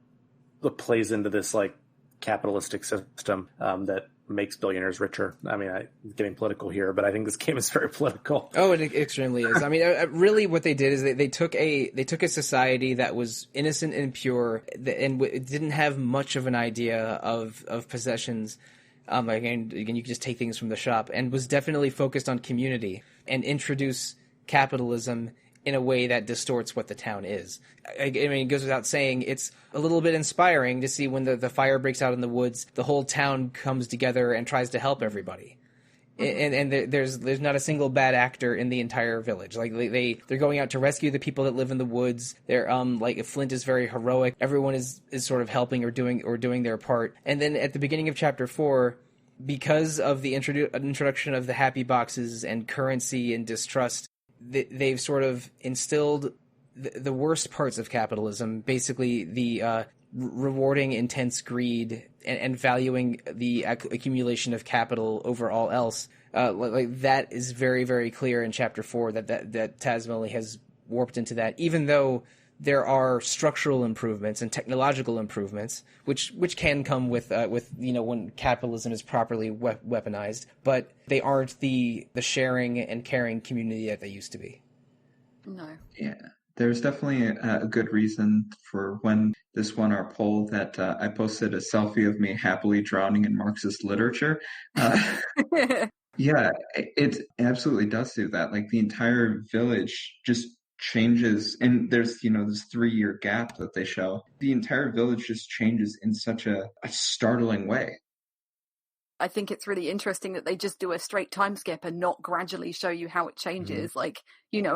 S3: plays into this like capitalistic system that makes billionaires richer. I mean, I'm getting political here, but I think this game is very political.
S1: Oh, it extremely is. I mean, really, what they did is they took a society that was innocent and pure, and didn't have much of an idea of possessions. Again, you can just take things from the shop, and was definitely focused on community and introduce capitalism in a way that distorts what the town is. I mean, it goes without saying, it's a little bit inspiring to see when the fire breaks out in the woods, the whole town comes together and tries to help everybody. Mm-hmm. And there's not a single bad actor in the entire village. Like they're going out to rescue the people that live in the woods. They're like Flint is very heroic. Everyone is sort of helping or doing their part. And then at the beginning of chapter 4, because of the introduction of the happy boxes and currency and distrust, they've sort of instilled the worst parts of capitalism, basically the rewarding intense greed and valuing the accumulation of capital over all else. Like that is very, very clear in chapter 4 that Tazmily has warped into that, even though there are structural improvements and technological improvements, which can come with when capitalism is properly weaponized, but they aren't the sharing and caring community that they used to be.
S4: No.
S2: Yeah. There's definitely a good reason for when this won our poll that I posted a selfie of me happily drowning in Marxist literature. Uh, yeah, it absolutely does do that. Like the entire village just changes, and there's, this 3-year gap that they show. The entire village just changes in such a startling way.
S4: I think it's really interesting that they just do a straight time skip and not gradually show you how it changes.
S2: Mm-hmm.
S4: Like,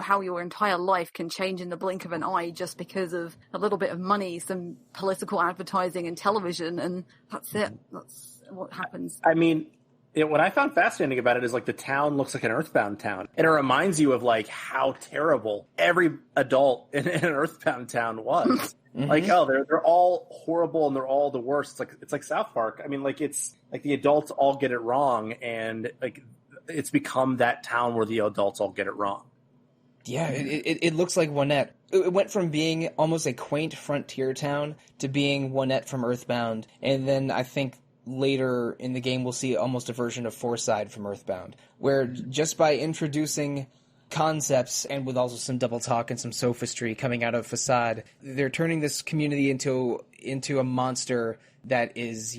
S4: how your entire life can change in the blink of an eye just because of a little bit of money, some political advertising and television, and that's it. That's what happens.
S3: I mean, what I found fascinating about it is like the town looks like an Earthbound town, and it reminds you of like how terrible every adult in an Earthbound town was. Mm-hmm. Like, oh, they're all horrible and they're all the worst. It's like South Park. I mean, like it's like the adults all get it wrong, and like it's become that town where the adults all get it wrong.
S1: Yeah, it looks like Onett. It went from being almost a quaint frontier town to being Onett from Earthbound, and then I think later in the game we'll see almost a version of Fourside from Earthbound, where just by introducing concepts and with also some double talk and some sophistry coming out of Facade, they're turning this community into a monster that is,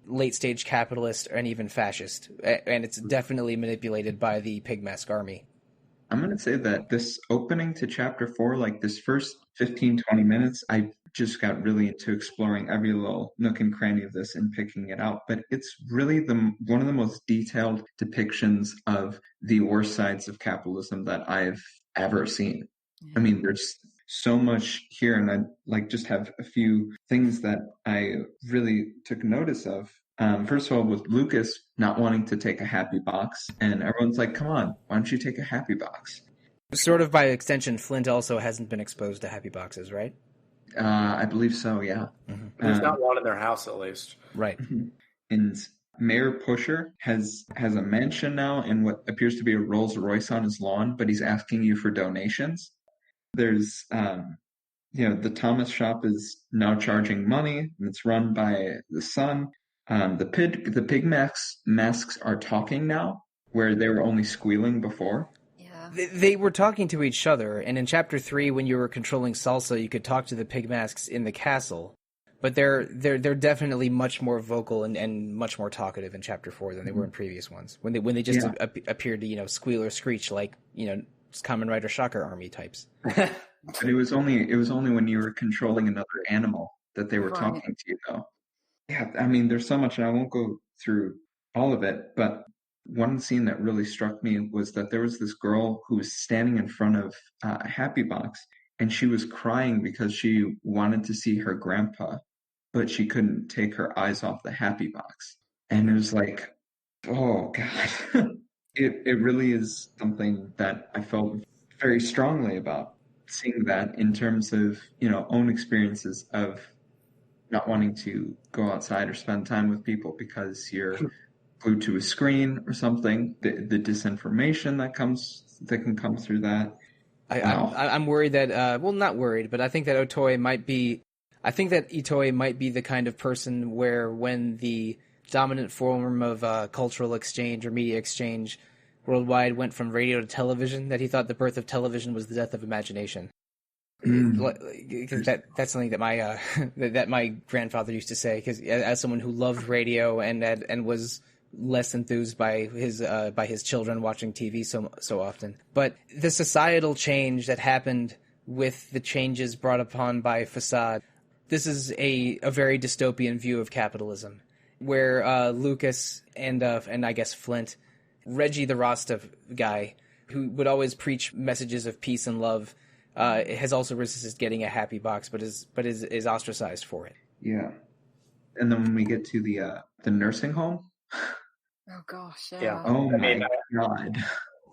S1: late stage capitalist and even fascist, and it's definitely manipulated by the Pigmask army.
S2: I'm going to say that this opening to chapter 4, like this first 15, 20 minutes, I just got really into exploring every little nook and cranny of this and picking it out. But it's really one of the most detailed depictions of the worst sides of capitalism that I've ever seen. I mean, there's so much here, and I just have a few things that I really took notice of. First of all, with Lucas not wanting to take a happy box, and everyone's like, come on, why don't you take a happy box?
S1: Sort of by extension, Flint also hasn't been exposed to happy boxes, right?
S2: I believe so, yeah.
S3: Mm-hmm. There's not one in their house, at least.
S1: Right.
S2: And Mayor Pusher has a mansion now and what appears to be a Rolls Royce on his lawn, but he's asking you for donations. There's, the Thomas shop is now charging money, and it's run by the son. The pig masks are talking now, where they were only squealing before.
S4: Yeah.
S1: They were talking to each other, and in Chapter 3, when you were controlling Salsa, you could talk to the pig masks in the castle. But they're definitely much more vocal and much more talkative in Chapter 4 than they were in previous ones. When they just appeared to squeal or screech like Kamen Rider Shocker Army types.
S2: But it was only when you were controlling another animal that they were talking to you, though. Yeah, I mean, there's so much, and I won't go through all of it, but one scene that really struck me was that there was this girl who was standing in front of a happy box, and she was crying because she wanted to see her grandpa, but she couldn't take her eyes off the happy box. And it was like, oh, God. It really is something that I felt very strongly about, seeing that in terms of, own experiences of not wanting to go outside or spend time with people because you're glued to a screen or something. The disinformation that can come through that.
S1: I'm worried that not worried, but I think that Itoi might be the kind of person where when the dominant form of cultural exchange or media exchange worldwide went from radio to television, that he thought the birth of television was the death of imagination. Because that's something that my that my grandfather used to say. Because as someone who loved radio and was less enthused by his children watching TV so often, but the societal change that happened with the changes brought upon by Facade, this is a very dystopian view of capitalism, where Lucas and I guess Flint, Reggie the Rasta guy, who would always preach messages of peace and love, has also resisted getting a happy box, but is ostracized for it.
S2: Yeah, and then when we get to the nursing home.
S4: Oh gosh, yeah.
S2: Oh my God.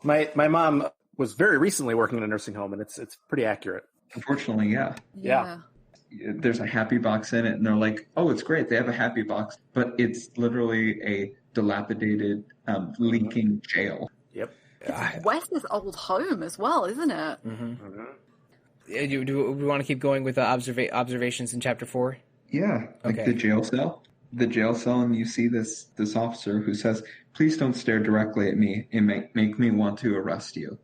S3: My mom was very recently working in a nursing home, and it's pretty accurate.
S2: Unfortunately, yeah.
S3: Yeah.
S2: There's a happy box in it, and they're like, "Oh, it's great. They have a happy box," but it's literally a dilapidated, leaking jail.
S3: Yep.
S4: It's Wes's old home as well, isn't it?
S1: Mm-hmm. Mm-hmm. Do we want to keep going with observations in Chapter 4?
S2: Yeah, like
S1: okay.
S2: The jail cell. The jail cell, and you see this officer who says, "Please don't stare directly at me and make me want to arrest you."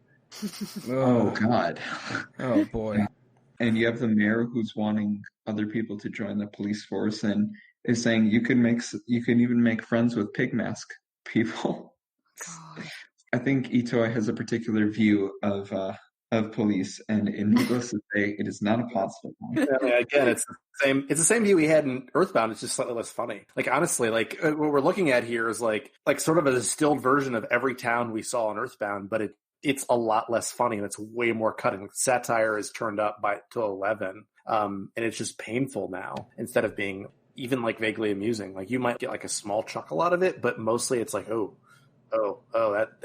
S2: Oh God.
S1: Oh boy.
S2: And you have the mayor who's wanting other people to join the police force and is saying you can even make friends with pig mask people.
S4: God.
S2: I think Itoi has a particular view of police, and needless to say, it is not a positive one.
S3: I mean, again, it's the same. It's the same view we had in Earthbound. It's just slightly less funny. Like honestly, like what we're looking at here is like sort of a distilled version of every town we saw in Earthbound, but it's a lot less funny and it's way more cutting. Satire is turned up to 11, and it's just painful now instead of being even like vaguely amusing. Like you might get like a small chuckle out of it, but mostly it's like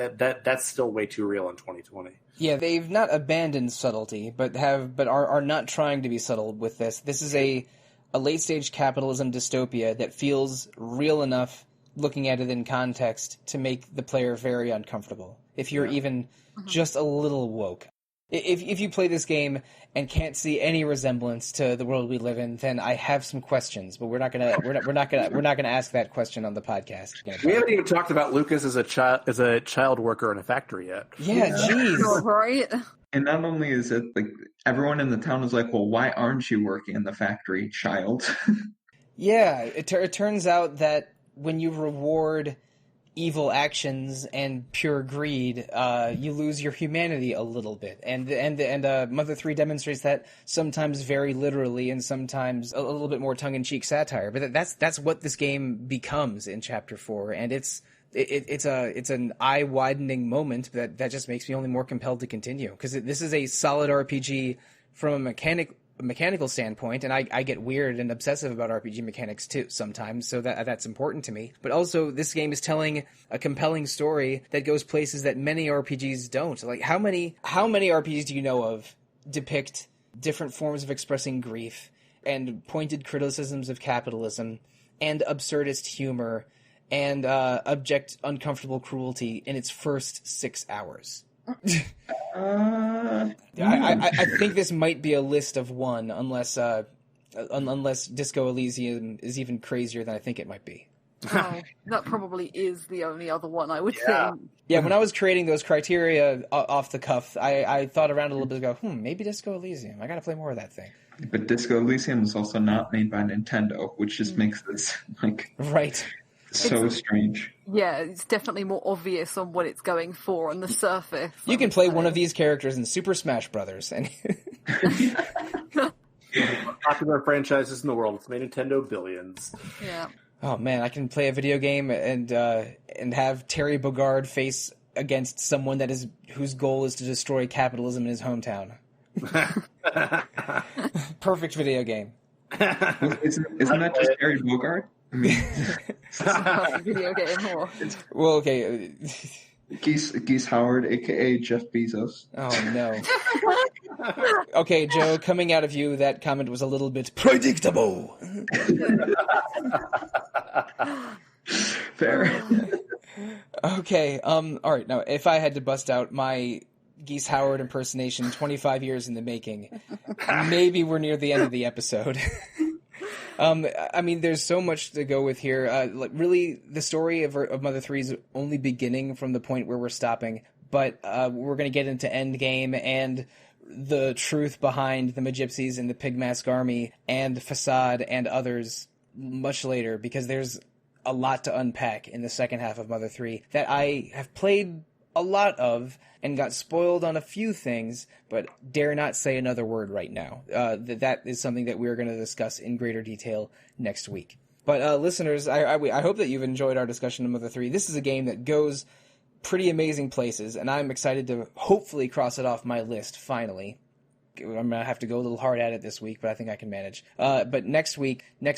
S3: that's still way too real in 2020.
S1: Yeah, they've not abandoned subtlety, but are not trying to be subtle with this. This is a late stage capitalism dystopia that feels real enough, looking at it in context, to make the player very uncomfortable. If you're even just a little woke. If you play this game and can't see any resemblance to the world we live in, then I have some questions. But we're not gonna ask that question on the podcast.
S3: We haven't even talked about Lucas as a child worker in a factory yet.
S1: Yeah, jeez.
S4: Right?
S2: And not only is it like everyone in the town is like, well, why aren't you working in the factory, child?
S1: Yeah, it turns out that when you reward evil actions and pure greed, you lose your humanity a little bit, and Mother 3 demonstrates that sometimes very literally, and sometimes a little bit more tongue-in-cheek satire. But that's what this game becomes in Chapter 4, and it's an eye-widening moment that just makes me only more compelled to continue, because this is a solid RPG from a mechanical standpoint, and I get weird and obsessive about RPG mechanics too sometimes, so that's important to me. But also, this game is telling a compelling story that goes places that many RPGs don't. Like, how many RPGs do you know of depict different forms of expressing grief and pointed criticisms of capitalism and absurdist humor and abject uncomfortable cruelty in its first 6 hours? I think this might be a list of one, unless Disco Elysium is even crazier than I think it might be.
S4: Oh, that probably is the only other one I would think.
S1: Yeah, when I was creating those criteria off the cuff, I thought around a little bit ago, maybe Disco Elysium. I gotta play more of that thing.
S2: But Disco Elysium is also not made by Nintendo, which just makes this like
S1: right.
S2: So strange.
S4: Yeah, it's definitely more obvious on what it's going for on the surface.
S1: You can play one of these characters in Super Smash Brothers. And
S3: popular franchises in the world. It's made Nintendo billions.
S4: Yeah.
S1: Oh man, I can play a video game and have Terry Bogard face against someone whose goal is to destroy capitalism in his hometown. Perfect video game.
S2: Isn't that just Terry Bogard? I mean,
S4: video game or...
S1: Well, okay.
S2: Geese Howard, aka Jeff Bezos.
S1: Oh no. Okay, Joe, coming out of you, that comment was a little bit predictable.
S2: Fair.
S1: Okay, all right. Now, if I had to bust out my Geese Howard impersonation, 25 years in the making, maybe we're near the end of the episode. I mean, there's so much to go with here. Like, really, the story of Mother 3 is only beginning from the point where we're stopping, but we're going to get into Endgame and the truth behind the Magypsies and the Pig Mask Army and Facade and others much later, because there's a lot to unpack in the second half of Mother 3 that I have played a lot of and got spoiled on a few things, but dare not say another word right now. That is something that we're going to discuss in greater detail next week. But listeners, I hope that you've enjoyed our discussion of Mother 3. This is a game that goes pretty amazing places, and I'm excited to hopefully cross it off my list finally. I'm going to have to go a little hard at it this week, but I think I can manage. But next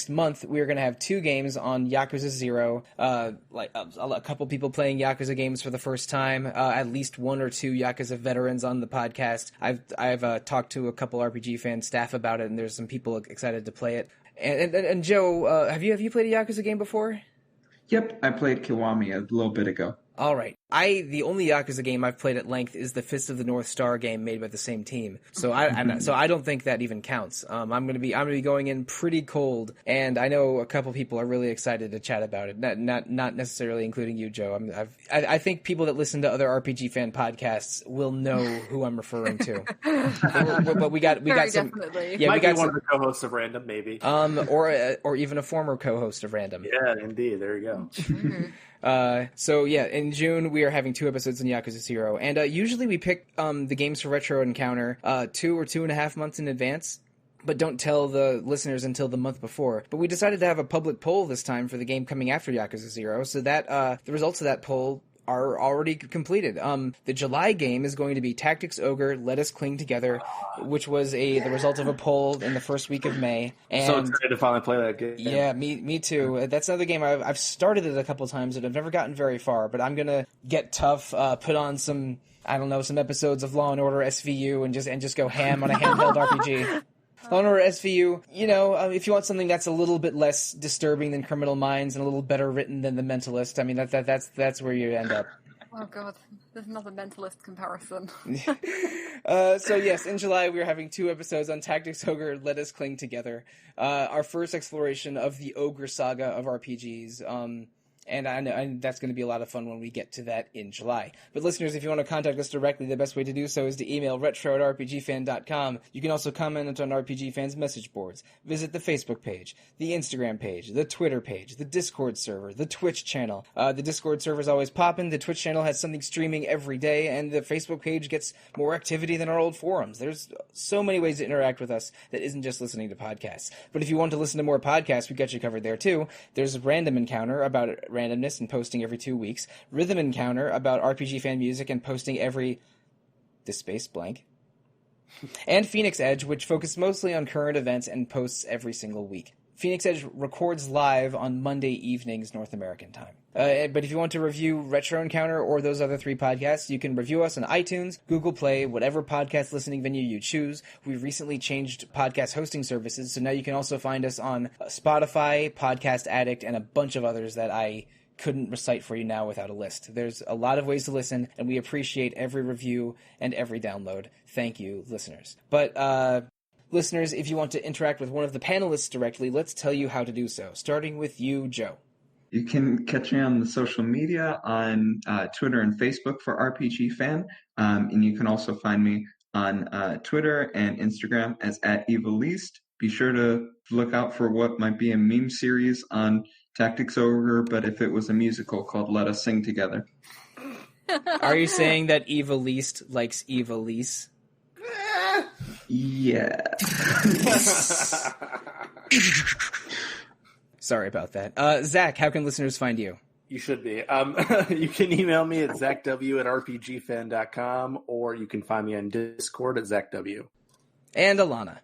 S1: month, we're going to have 2 games on Yakuza 0. A couple people playing Yakuza games for the first time. At least 1 or 2 Yakuza veterans on the podcast. I've talked to a couple RPG fan staff about it, and there's some people excited to play it. And Joe, have you played a Yakuza game before?
S2: Yep, I played Kiwami a little bit ago.
S1: All right. The only Yakuza game I've played at length is the Fist of the North Star game made by the same team. So I don't think that even counts. I'm gonna be going in pretty cold, and I know a couple people are really excited to chat about it. Not necessarily including you, Joe. I think people that listen to other RPG fan podcasts will know who I'm referring to. but we got some.
S4: Definitely.
S1: Yeah,
S3: Might
S1: we got
S3: be one
S1: some,
S3: of the co-hosts of Random, maybe.
S1: or even a former co-host of Random.
S3: Yeah, indeed. There you go.
S4: True.
S1: So yeah, in June we are having 2 episodes in Yakuza 0, and usually we pick the games for Retro Encounter 2 or 2.5 months in advance, but don't tell the listeners until the month before. But we decided to have a public poll this time for the game coming after Yakuza 0, so that the results of that poll are already completed. The July game is going to be Tactics Ogre, Let Us Cling Together, which was the result of a poll in the first week of May. And
S3: So excited to finally play that game.
S1: yeah, me too. That's another game I've started it a couple times and I've never gotten very far, but I'm gonna get tough, put on some episodes of Law and Order SVU and just go ham on a handheld RPG. Law and Order SVU, if you want something that's a little bit less disturbing than Criminal Minds and a little better written than The Mentalist, I mean that's where you end up.
S4: Oh god, there's another Mentalist comparison.
S1: So yes, in July we are having 2 episodes on Tactics Ogre, Let Us Cling Together. Our first exploration of the Ogre saga of RPGs. And that's going to be a lot of fun when we get to that in July. But listeners, if you want to contact us directly, the best way to do so is to email retro@rpgfan.com. You can also comment on RPG Fan's message boards. Visit the Facebook page, the Instagram page, the Twitter page, the Discord server, the Twitch channel. The Discord server is always popping, the Twitch channel has something streaming every day, and the Facebook page gets more activity than our old forums. There's so many ways to interact with us that isn't just listening to podcasts. But if you want to listen to more podcasts, we've got you covered there too. There's Random Encounter about randomness and posting every 2 weeks. Rhythm Encounter about RPG fan music and posting every... this space blank. And Phoenix Edge, which focuses mostly on current events and posts every single week. Phoenix Edge records live on Monday evenings North American time. But if you want to review Retro Encounter or those other 3 podcasts, you can review us on iTunes, Google Play, whatever podcast listening venue you choose. We've recently changed podcast hosting services, so now you can also find us on Spotify, Podcast Addict, and a bunch of others that I couldn't recite for you now without a list. There's a lot of ways to listen, and we appreciate every review and every download. Thank you, listeners. But, listeners, if you want to interact with one of the panelists directly, let's tell you how to do so, starting with you, Joe.
S2: You can catch me on the social media on Twitter and Facebook for RPG Fan, and you can also find me on Twitter and Instagram as @EvilLeast. Be sure to look out for what might be a meme series on Tactics Ogre, but if it was a musical called Let Us Sing Together.
S1: Are you saying that Eva Least likes Eva Lease?
S2: Yeah.
S1: Sorry about that. Zach, how can listeners find you?
S3: You should be. You can email me at zachw@rpgfan.com, or you can find me on Discord at zachw.
S1: And Alana.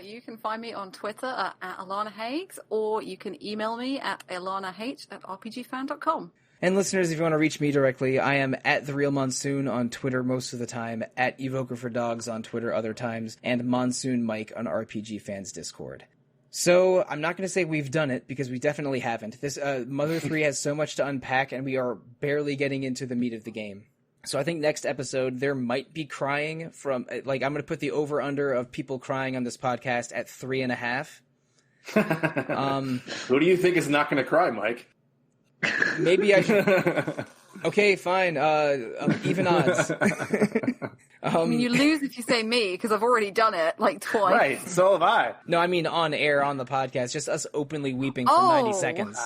S4: You can find me on Twitter at Alana Hagues, or you can email me at alanah@rpgfan.com.
S1: And listeners, if you want to reach me directly, I am at The Real Monsoon on Twitter most of the time, at Evoker for Dogs on Twitter other times, and Monsoon Mike on RPG Fans Discord. So, I'm not going to say we've done it, because we definitely haven't. This Mother 3 has so much to unpack, and we are barely getting into the meat of the game. So I think next episode, there might be crying from, I'm going to put the over-under of people crying on this podcast at 3.5.
S3: Who do you think is not going to cry, Mike?
S1: Maybe I should... Okay, fine. Even odds.
S4: I mean, you lose if you say me, because I've already done it, twice.
S3: Right, so have I.
S1: No, I mean on air, on the podcast, just us openly weeping for 90 seconds.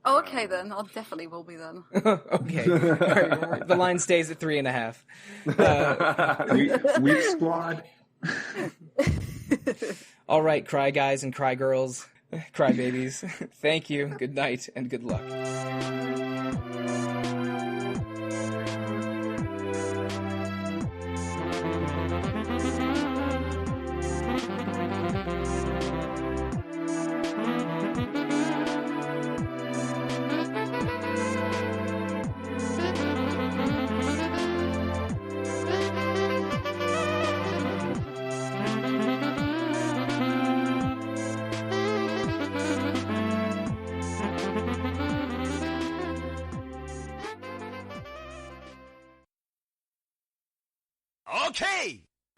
S4: Oh, okay then. I definitely will be then.
S1: Okay. All right, the line stays at 3.5.
S2: Weep Squad.
S1: All right, cry guys and cry girls, cry babies. Thank you, good night, and good luck.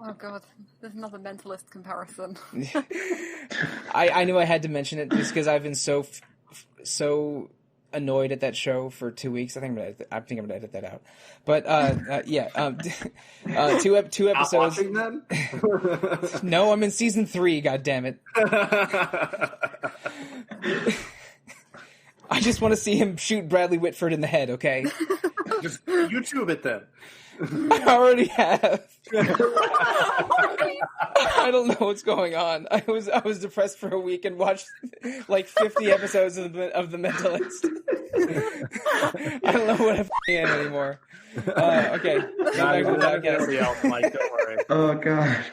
S4: Oh god, there's another mentalist comparison.
S1: I knew I had to mention it just because I've been so annoyed at that show for 2 weeks. I think I'm gonna edit that out. But yeah, two episodes.
S3: Not watching then?
S1: No, I'm in season 3. God damn it! I just want to see him shoot Bradley Whitford in the head. Okay,
S3: Just YouTube it then.
S1: I already have. I don't know what's going on. I was depressed for a week and watched like 50 episodes of The Mentalist. I don't know what I am anymore. Okay.
S3: Not everybody else, Mike. Don't worry.
S2: Oh god.